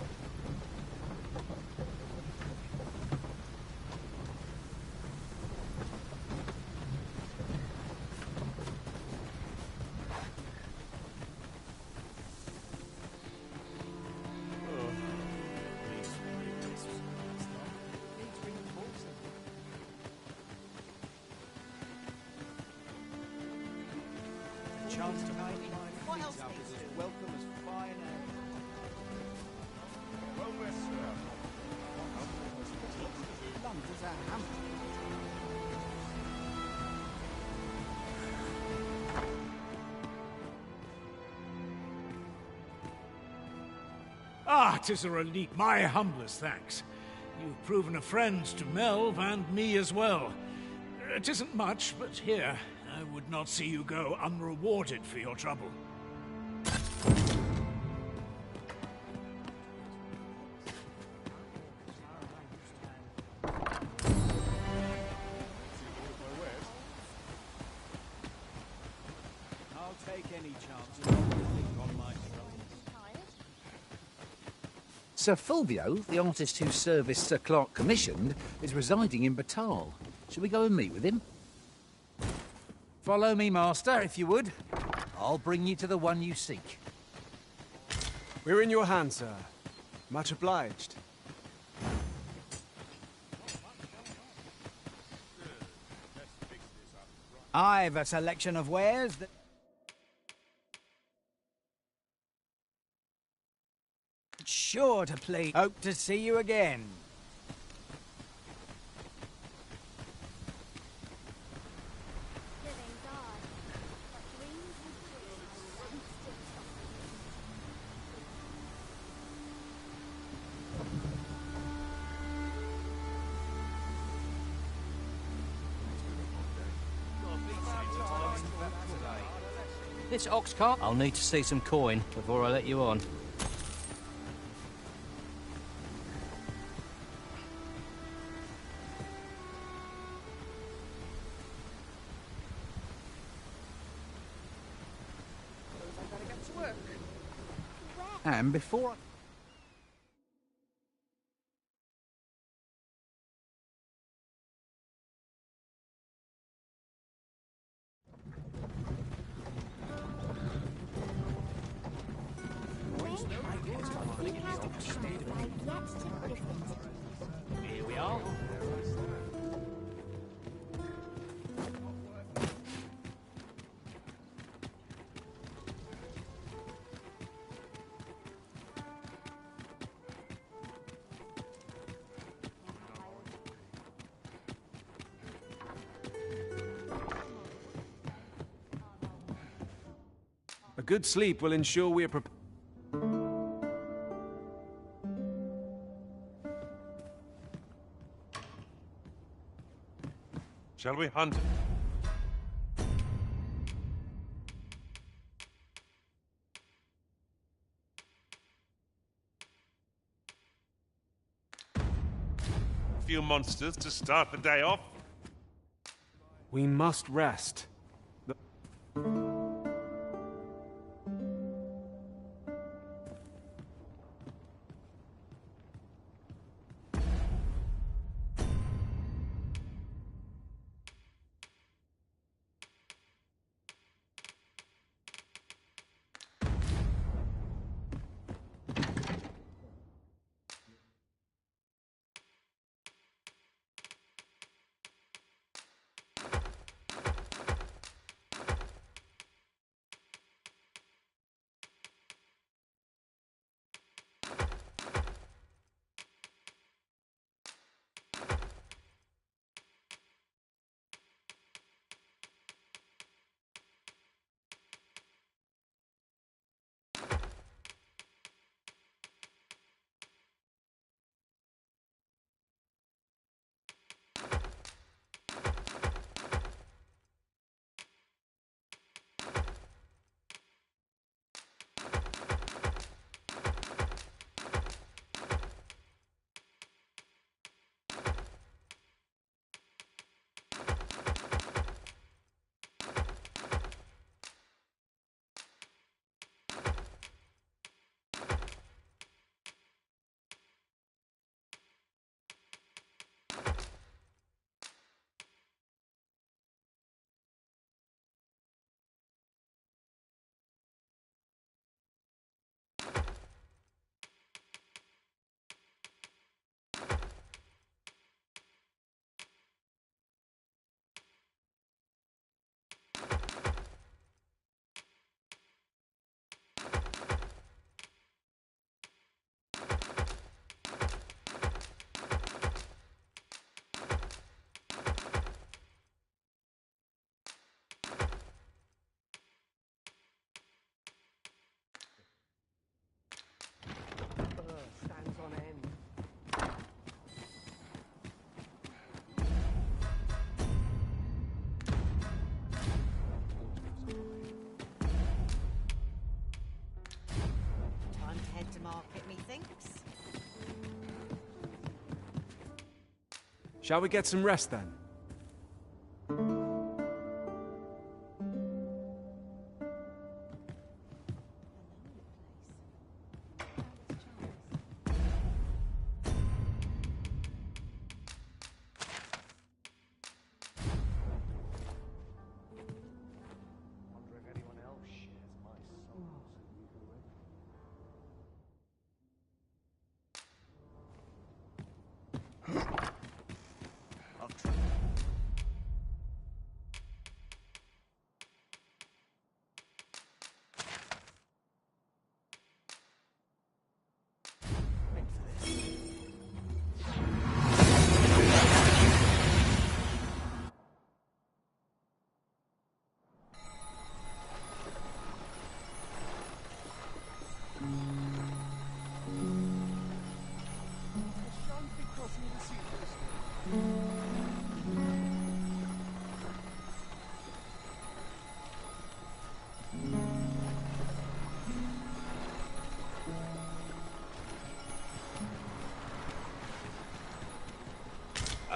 Chance to make my feet up is as welcome as fine air. As a hamper. Ah, 'tis a relief. My humblest thanks. You've proven a friend to Melv and me as well. It isn't much, but here, I would not see you go unrewarded for your trouble. I'll take any chance on my troubles. Sir Fulvio, the artist whose service Sir Clark commissioned, is residing in Batal. Shall we go and meet with him? Follow me, Master, if you would. I'll bring you to the one you seek. We're in your hands, sir. Much obliged. I've a selection of wares that... Sure to please. Hope to see you again. This ox cart. I'll need to see some coin before I let you on. And before I... Here we are. A good sleep will ensure we are prepared. Shall we hunt? few monsters to start the day off. We must rest. Stands on end. Time to head to market, methinks. Shall we get some rest then?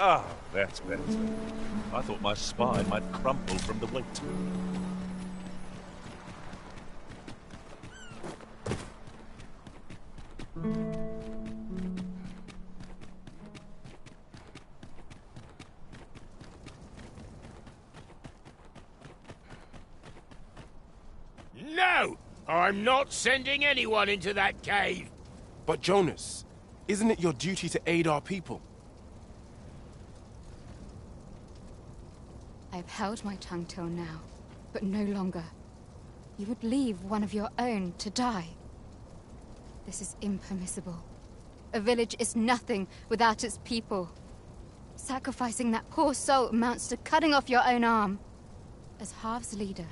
Ah, that's better. I thought my spine might crumple from the weight. No! I'm not sending anyone into that cave! But Jonas, isn't it your duty to aid our people? I have held my tongue till now, but no longer. You would leave one of your own to die. This is impermissible. A village is nothing without its people. Sacrificing that poor soul amounts to cutting off your own arm. As Half's leader,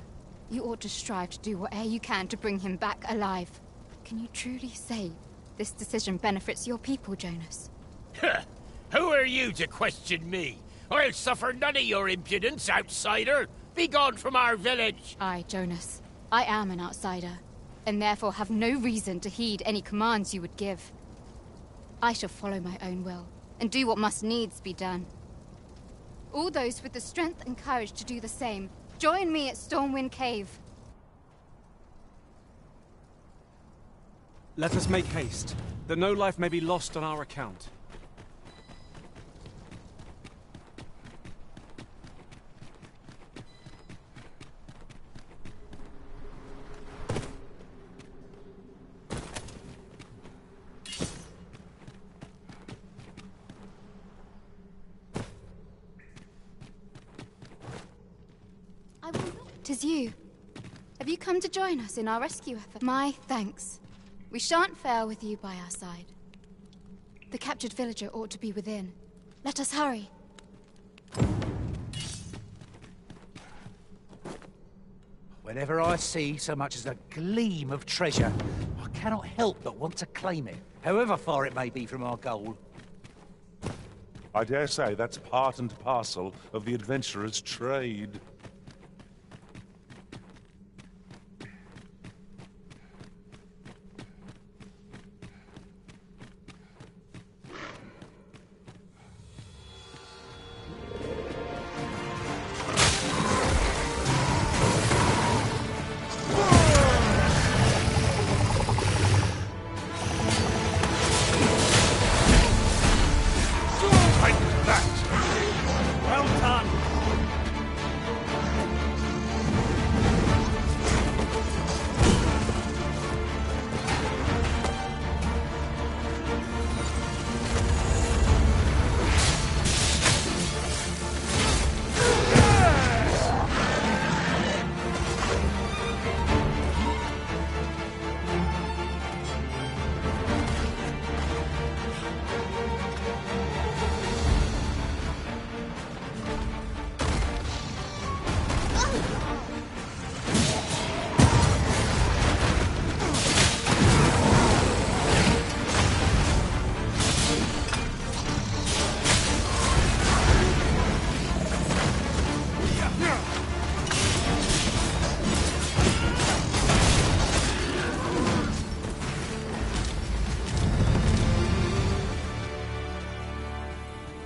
you ought to strive to do whatever you can to bring him back alive. Can you truly say this decision benefits your people, Jonas? Who are you to question me? I'll suffer none of your impudence, outsider! Be gone from our village! I, Jonas, I am an outsider, and therefore have no reason to heed any commands you would give. I shall follow my own will, and do what must needs be done. All those with the strength and courage to do the same, join me at Stormwind Cave. Let us make haste, that no life may be lost on our account. Tis you. Have you come to join us in our rescue effort? My thanks. We shan't fail with you by our side. The captured villager ought to be within. Let us hurry. Whenever I see so much as a gleam of treasure, I cannot help but want to claim it, however far it may be from our goal. I dare say that's part and parcel of the adventurer's trade.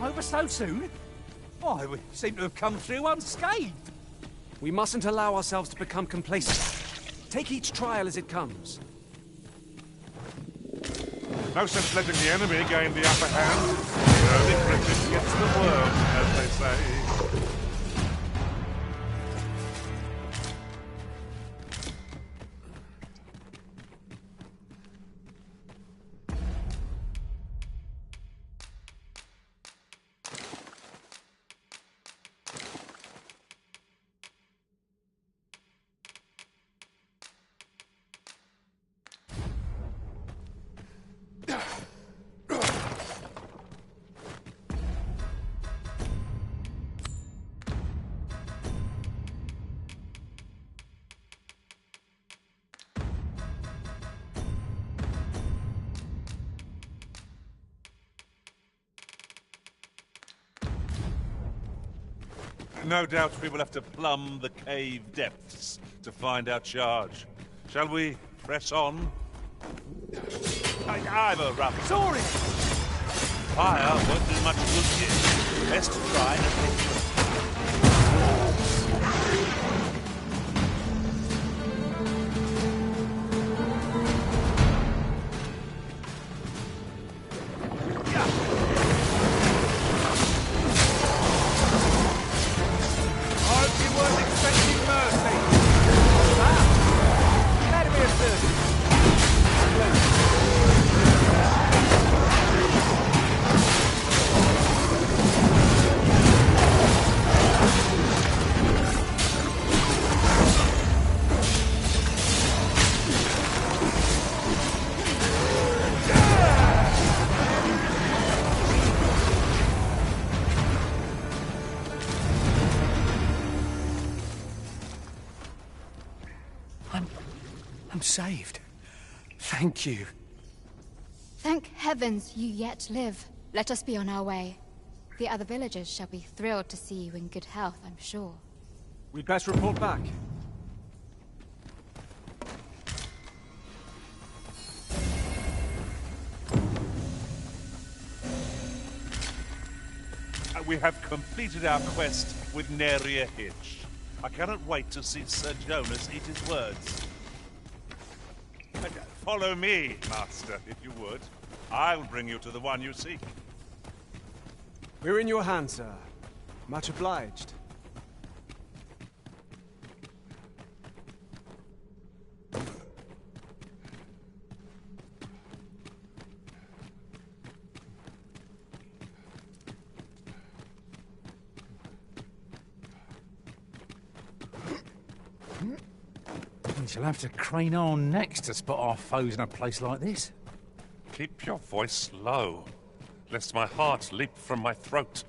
Over so soon? Why, we seem to have come through unscathed. We mustn't allow ourselves to become complacent. Take each trial as it comes. No sense letting the enemy gain the upper hand. The early cricket gets the worm, as they say. No doubt we will have to plumb the cave depths to find our charge. Shall we press on? I've a rough... Sorry! Fire won't do much good here. Best try and think. I'm saved. Thank you. Thank heavens you yet live. Let us be on our way. The other villagers shall be thrilled to see you in good health, I'm sure. We'd best report back. We have completed our quest with nary a hitch. I cannot wait to see Sir Jonas eat his words. Follow me, Master, if you would. I'll bring you to the one you seek. We're in your hands, sir. Much obliged. We shall have to crane our necks to spot our foes in a place like this. Keep your voice low, lest my heart leap from my throat.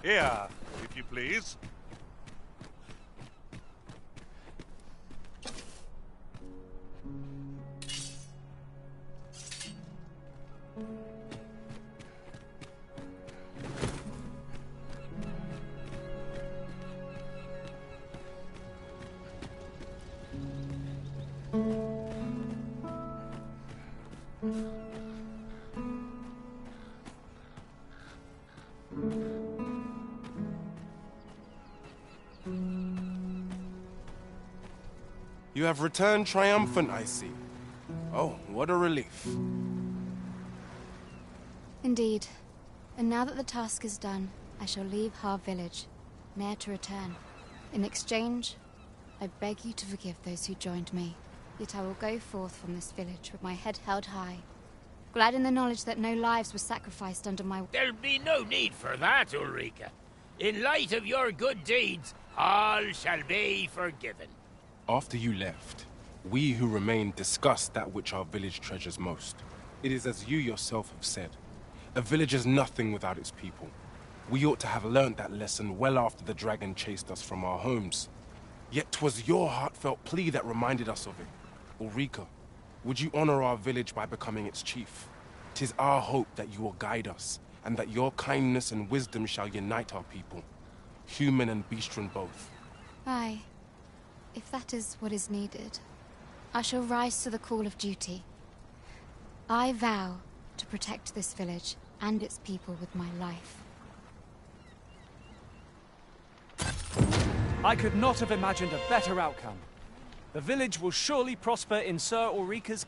Here, if you please. You have returned triumphant, I see. Oh, what a relief. Indeed. And now that the task is done, I shall leave Har village, ne'er to return. In exchange, I beg you to forgive those who joined me. Yet I will go forth from this village with my head held high, glad in the knowledge that no lives were sacrificed under my... There'll be no need for that, Ulrika. In light of your good deeds, all shall be forgiven. After you left, we who remain discussed that which our village treasures most. It is as you yourself have said. A village is nothing without its people. We ought to have learnt that lesson well after the dragon chased us from our homes. Yet 'twas your heartfelt plea that reminded us of it. Ulrika, would you honor our village by becoming its chief? 'Tis our hope that you will guide us, and that your kindness and wisdom shall unite our people, human and beastren both. Aye. If that is what is needed, I shall rise to the call of duty. I vow to protect this village and its people with my life. I could not have imagined a better outcome. The village will surely prosper in Sir Ulrika's...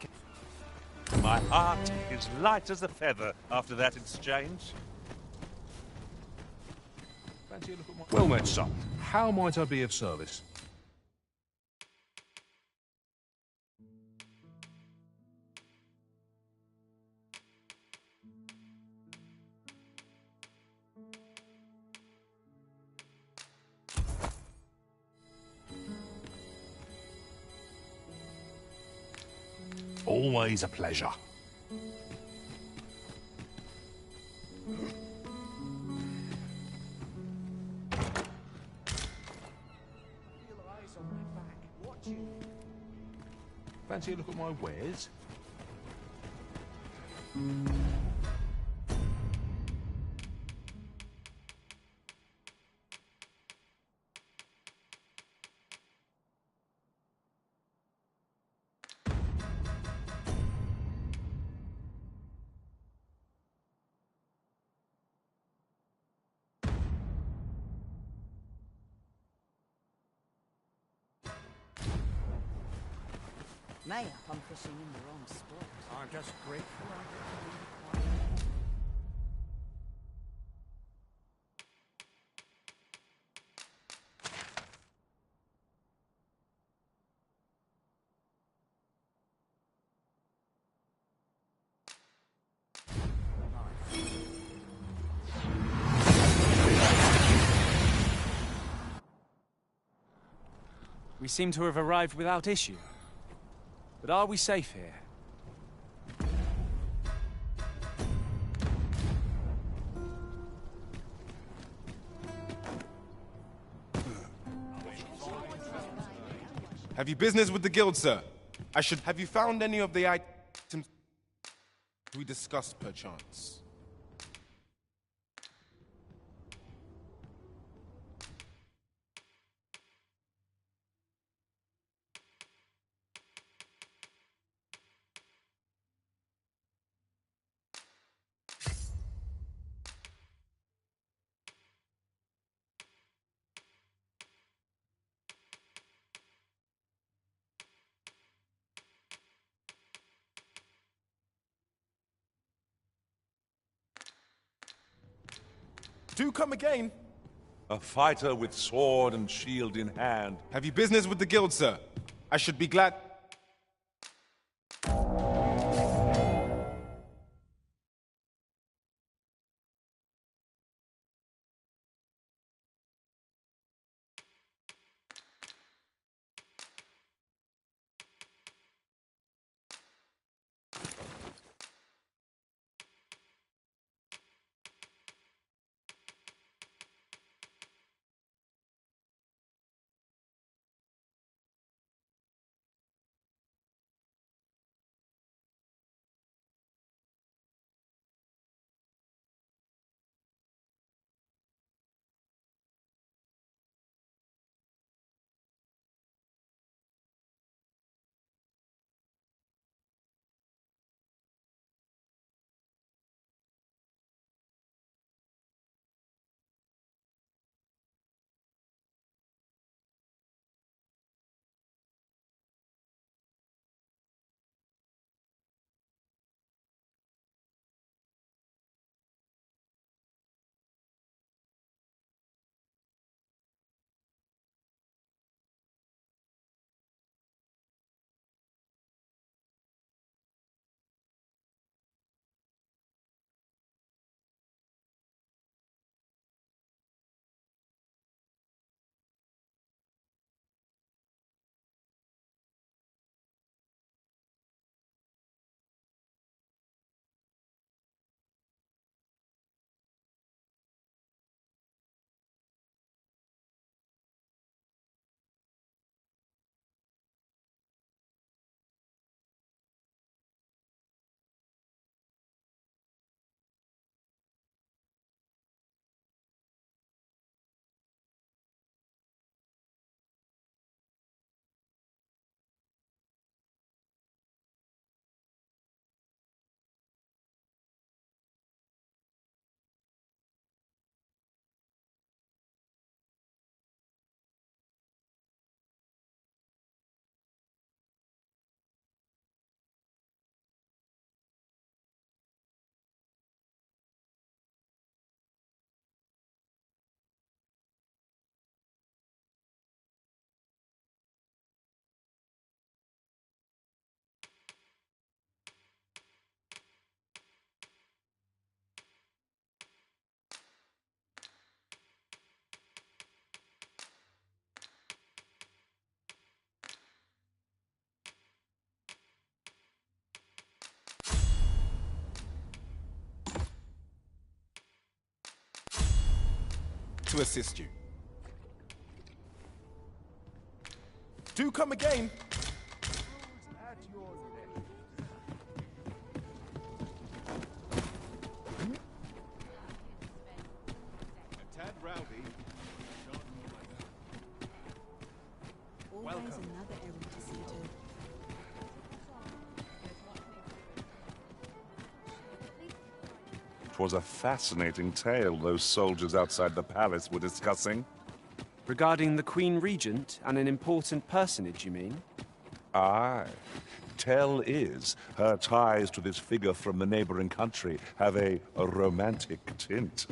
My heart is light as a feather after that exchange. Fancy a look at my... Well met, son. How might I be of service? Always a pleasure. Fancy a look at my wares? Mayhap I'm fishing in the wrong spot. I'm just grateful I get to leave it We seem to have arrived without issue. But are we safe here? Have you business with the guild, sir? Have you found any of the items we discussed, perchance? Do come again. A fighter with sword and shield in hand. Have you business with the guild, sir? I should be glad. To assist you. Do come again. A tad rowdy. Always another errand to see to. 'Twas a fascinating tale those soldiers outside the palace were discussing. Regarding the Queen Regent and an important personage, you mean? Aye. Tell is, her ties to this figure from the neighboring country have a romantic tint.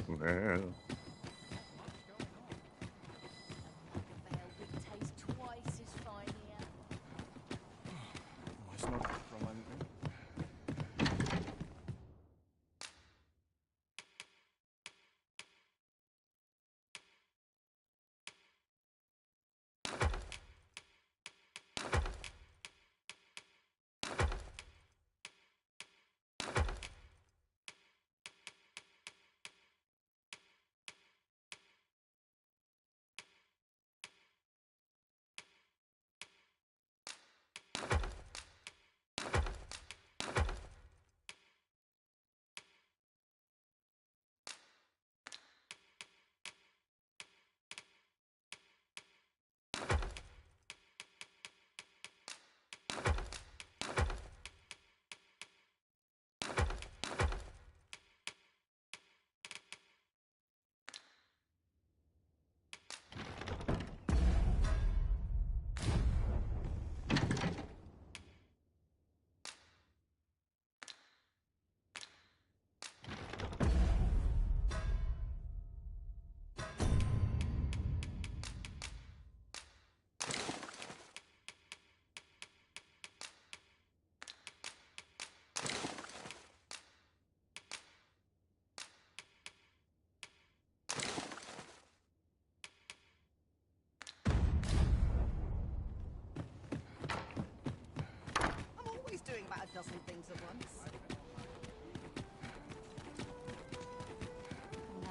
decent things at once.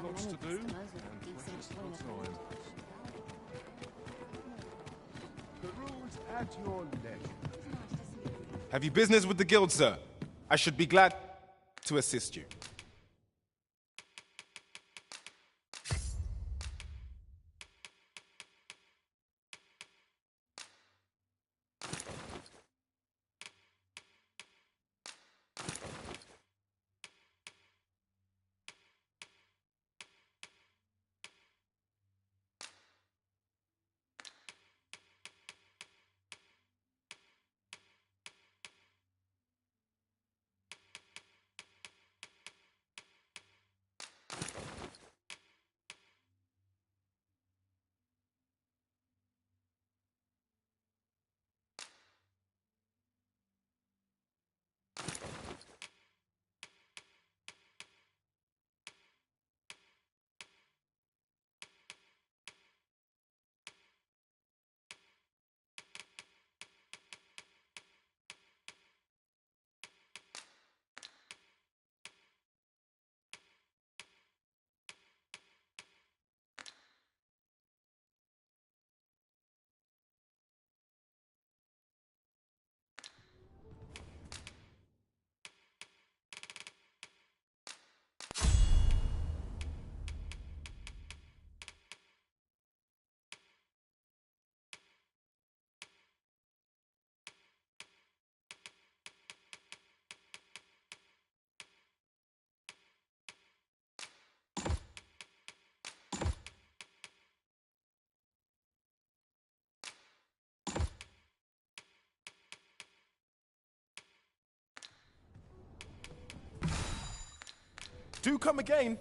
Lots to do, and Decent precious little time. The rules at your leisure. Have you business with the guild, sir? I should be glad to assist you. Do come again.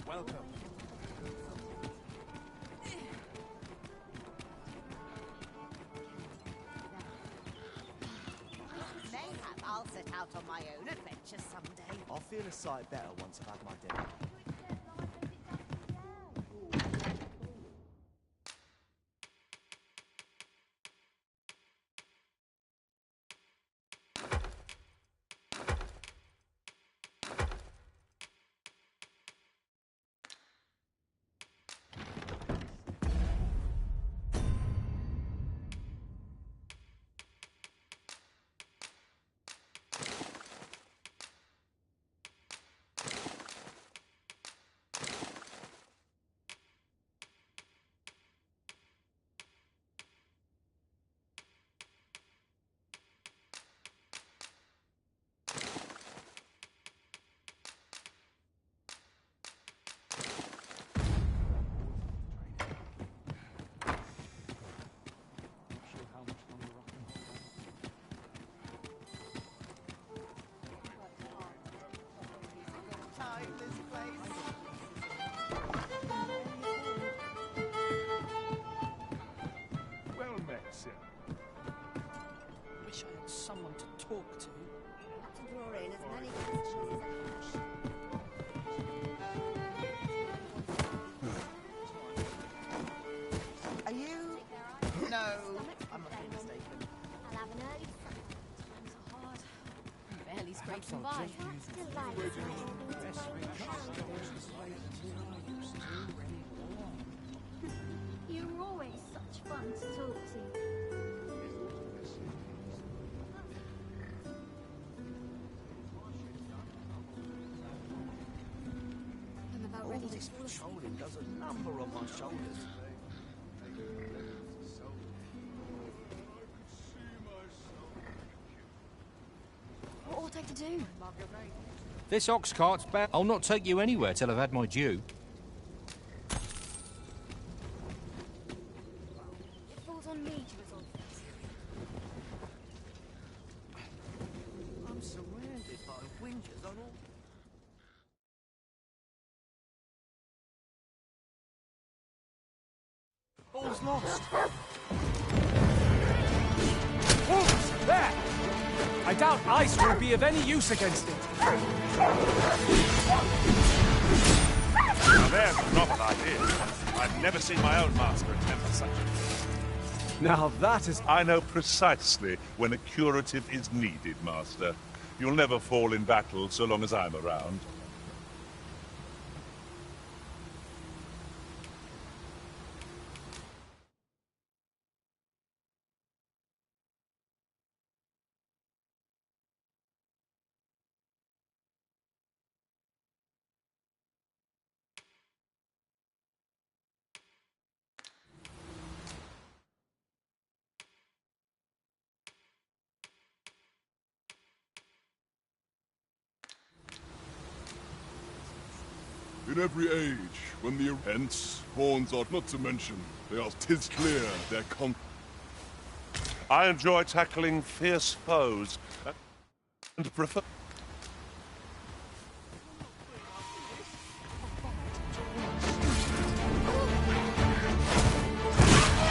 Welcome. Mayhap I'll set out on my own adventure someday. I'll feel a sight better once I've had my dinner. Well met, sir. Wish I had someone to talk to. To draw in as many customers as Are you? No, I must be mistaken. I'll have an early Times are hard. Barely scraping by. You were always such fun to talk to. I'm about ready to This patrolling does a number on my shoulders. What ought I to do? This ox cart's bound. I'll not take you anywhere till I've had my due. It falls on me to resolve this. I'm surrounded by whingers on all. All's lost. Wolves! There! I doubt ice will be of any use against it. Now there's a novel idea. I've never seen my own master attempt such a thing. Now that is... I know precisely when a curative is needed, Master. You'll never fall in battle so long as I'm around. In every age, when the hence, horns are not to mention, they are 'tis clear their I enjoy tackling fierce foes, and prefer...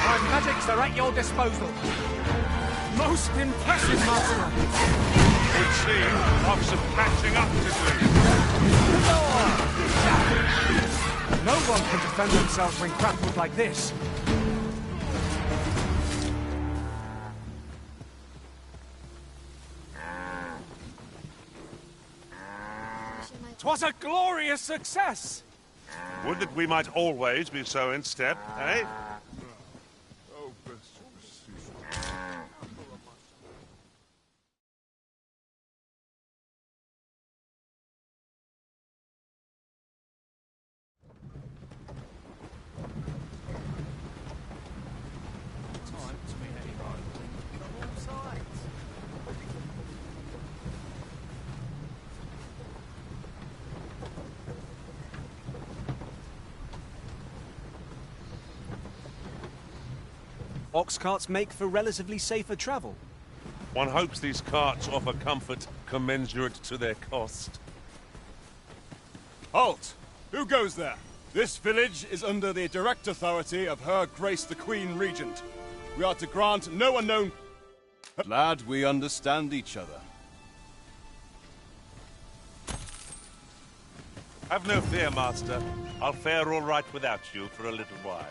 My magics are at your disposal. Most impressive, Master. Would seem I've some catching up to do. No one can defend themselves when grappled like this. 'Twas a glorious success! Would that we might always be so in step, eh? Oh, best Ox carts make for relatively safer travel. One hopes these carts offer comfort commensurate to their cost. Halt! Who goes there? This village is under the direct authority of Her Grace the Queen Regent. We are to grant no unknown... Glad we understand each other. Have no fear, Master. I'll fare all right without you for a little while.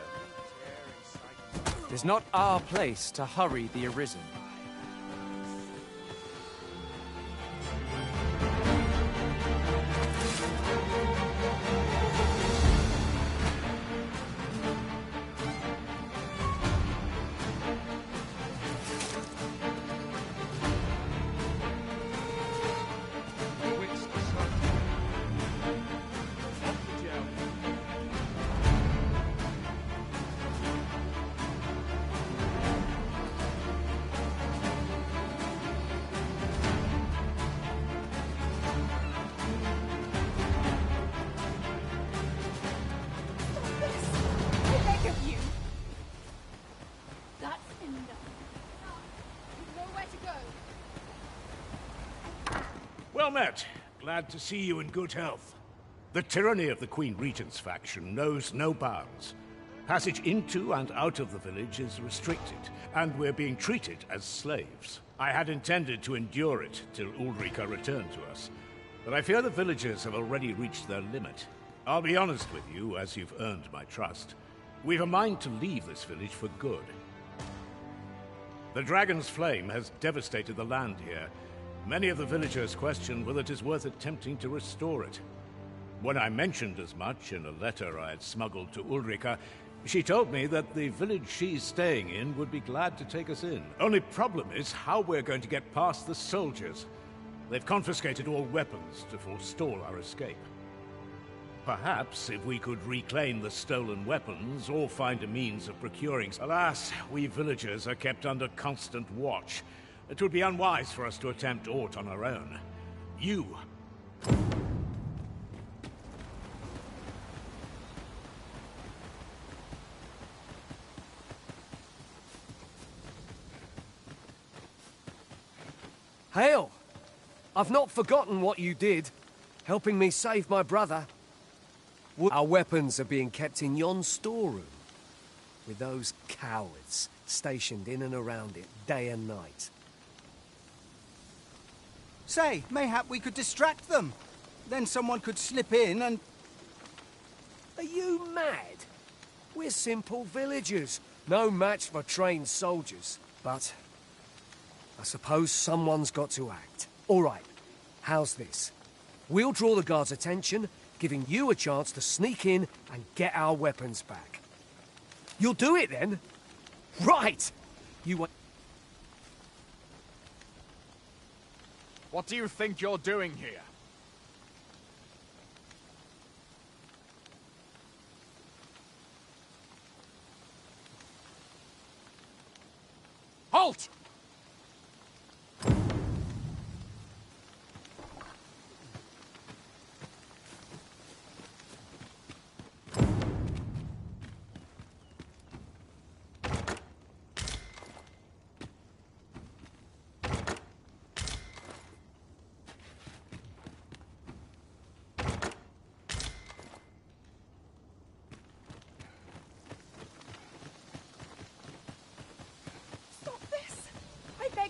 It is not our place to hurry the Arisen. Well met. Glad to see you in good health. The tyranny of the Queen Regent's faction knows no bounds. Passage into and out of the village is restricted, and we're being treated as slaves. I had intended to endure it till Ulrika returned to us, but I fear the villagers have already reached their limit. I'll be honest with you, as you've earned my trust. We've a mind to leave this village for good. The Dragon's Flame has devastated the land here. Many of the villagers question whether it is worth attempting to restore it. When I mentioned as much in a letter I had smuggled to Ulrika, she told me that the village she's staying in would be glad to take us in. Only problem is how we're going to get past the soldiers. They've confiscated all weapons to forestall our escape. Perhaps if we could reclaim the stolen weapons or find a means of procuring... Alas, we villagers are kept under constant watch. It would be unwise for us to attempt aught on our own. You... Hail! I've not forgotten what you did, helping me save my brother. Our weapons are being kept in yon storeroom, with those cowards stationed in and around it day and night. Say, mayhap we could distract them. Then someone could slip in and... Are you mad? We're simple villagers, no match for trained soldiers. But I suppose someone's got to act. All right, how's this? We'll draw the guards' attention, giving you a chance to sneak in and get our weapons back. You'll do it then? Right! You want... What do you think you're doing here? Halt!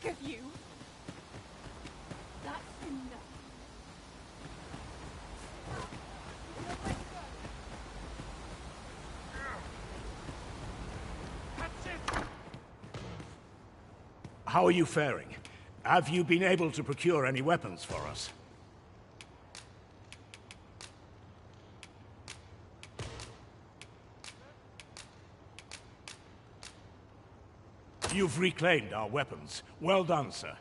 Of you. That's enough. How are you faring? Have you been able to procure any weapons for us? You've reclaimed our weapons. Well done, sir.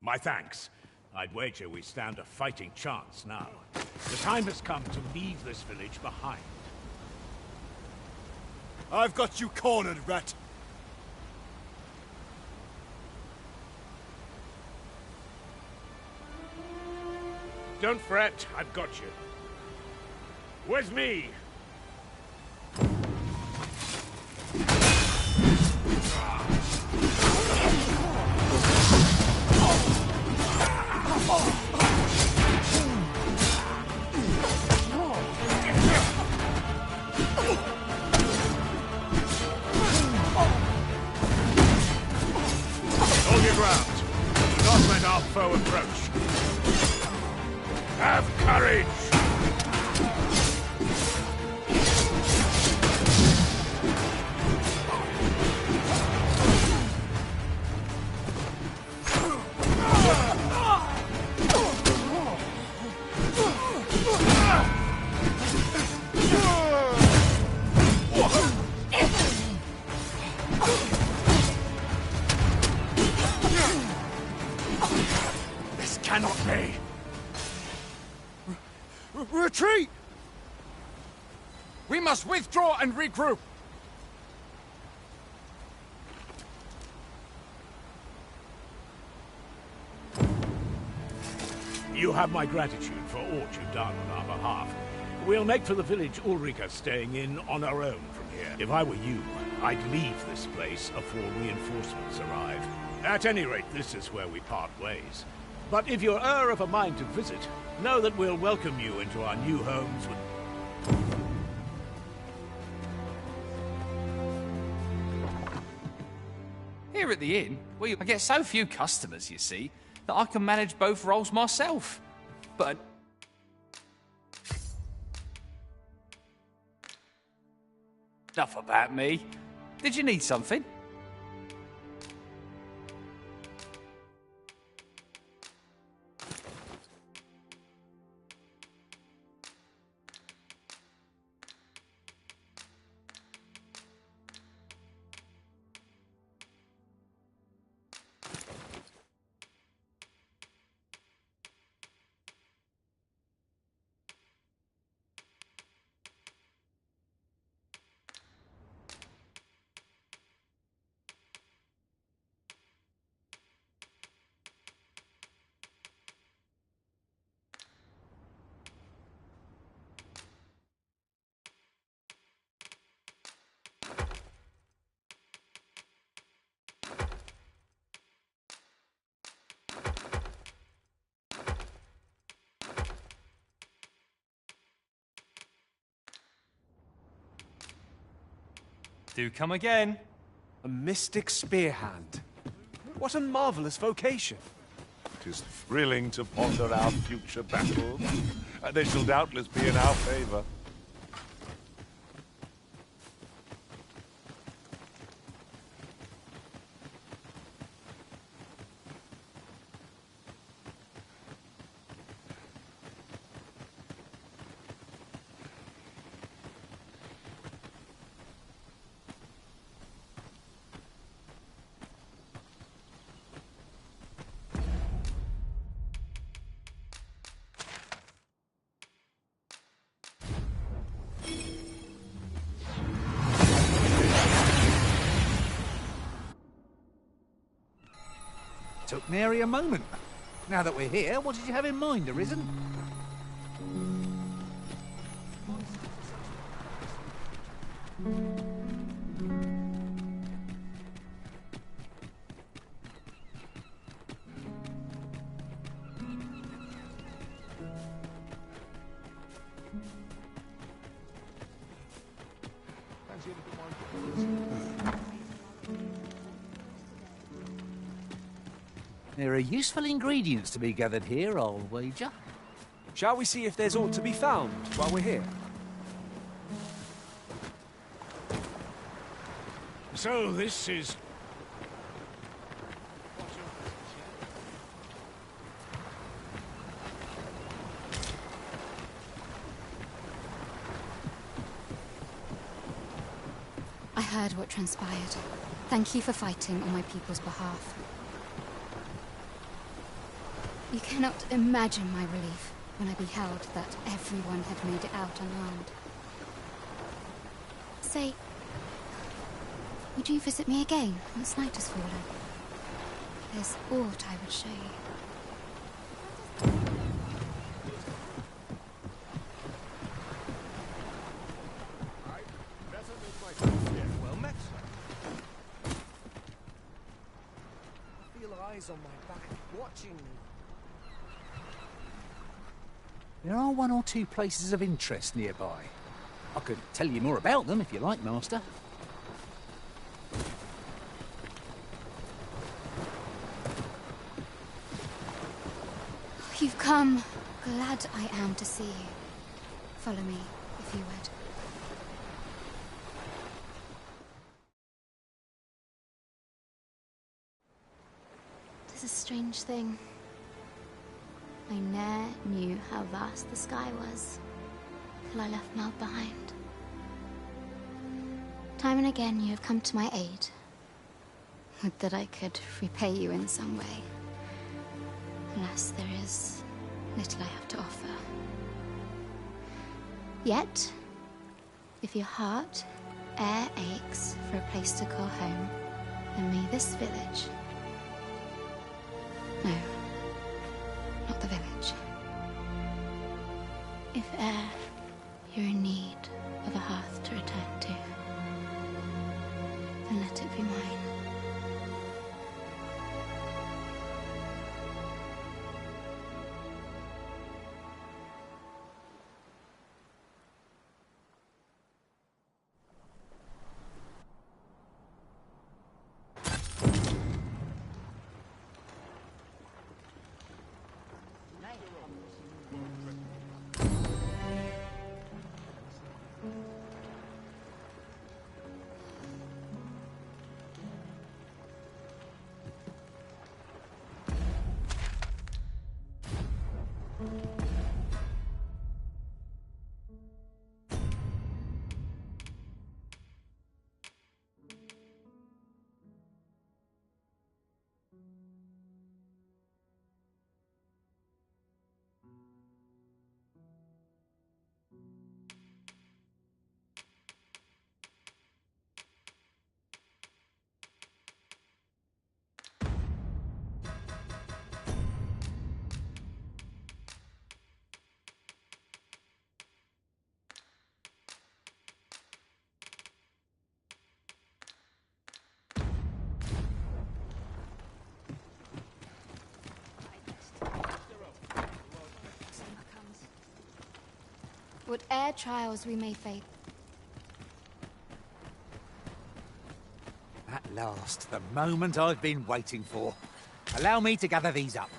My thanks. I'd wager we stand a fighting chance now. The time has come to leave this village behind. I've got you cornered, rat. Don't fret, I've got you. With me! Hold your ground. Do not let our foe approach. Have courage! This cannot be. Retreat! We must withdraw and regroup. You have my gratitude for all you've done on our behalf. We'll make for the village Ulrika, staying in on our own from here. If I were you, I'd leave this place afore reinforcements arrive. At any rate, this is where we part ways. But if you're of a mind to visit, know that we'll welcome you into our new homes with... Here at the inn, I get so few customers, you see, that I can manage both roles myself. But... enough about me. Did you need something? Do come again. A mystic spear hand. What a marvelous vocation. It is thrilling to ponder our future battles, and they shall doubtless be in our favor. Took nary a moment. Now that we're here, what did you have in mind, Arisen? There are useful ingredients to be gathered here, I'll wager. Shall we see if there's aught to be found while we're here? So this is... I heard what transpired. Thank you for fighting on my people's behalf. You cannot imagine my relief when I beheld that everyone had made it out unharmed. Say, would you visit me again once night has fallen? There's aught I would show you. Well met, sir. I feel eyes on my back, watching me. There are one or two places of interest nearby. I could tell you more about them if you like, Master. You've come. Glad I am to see you. Follow me, if you would. Tis a strange thing. I ne'er knew how vast the sky was, till I left Mel behind. Time and again you have come to my aid. Would that I could repay you in some way. Alas, there is little I have to offer. Yet, if your heart e'er aches for a place to call home, then may this village... No. Not the village. If e'er you're in need of a hearth to return to, then let it be mine. Whate'er trials we may face, At last, the moment I've been waiting for. Allow me to gather these up.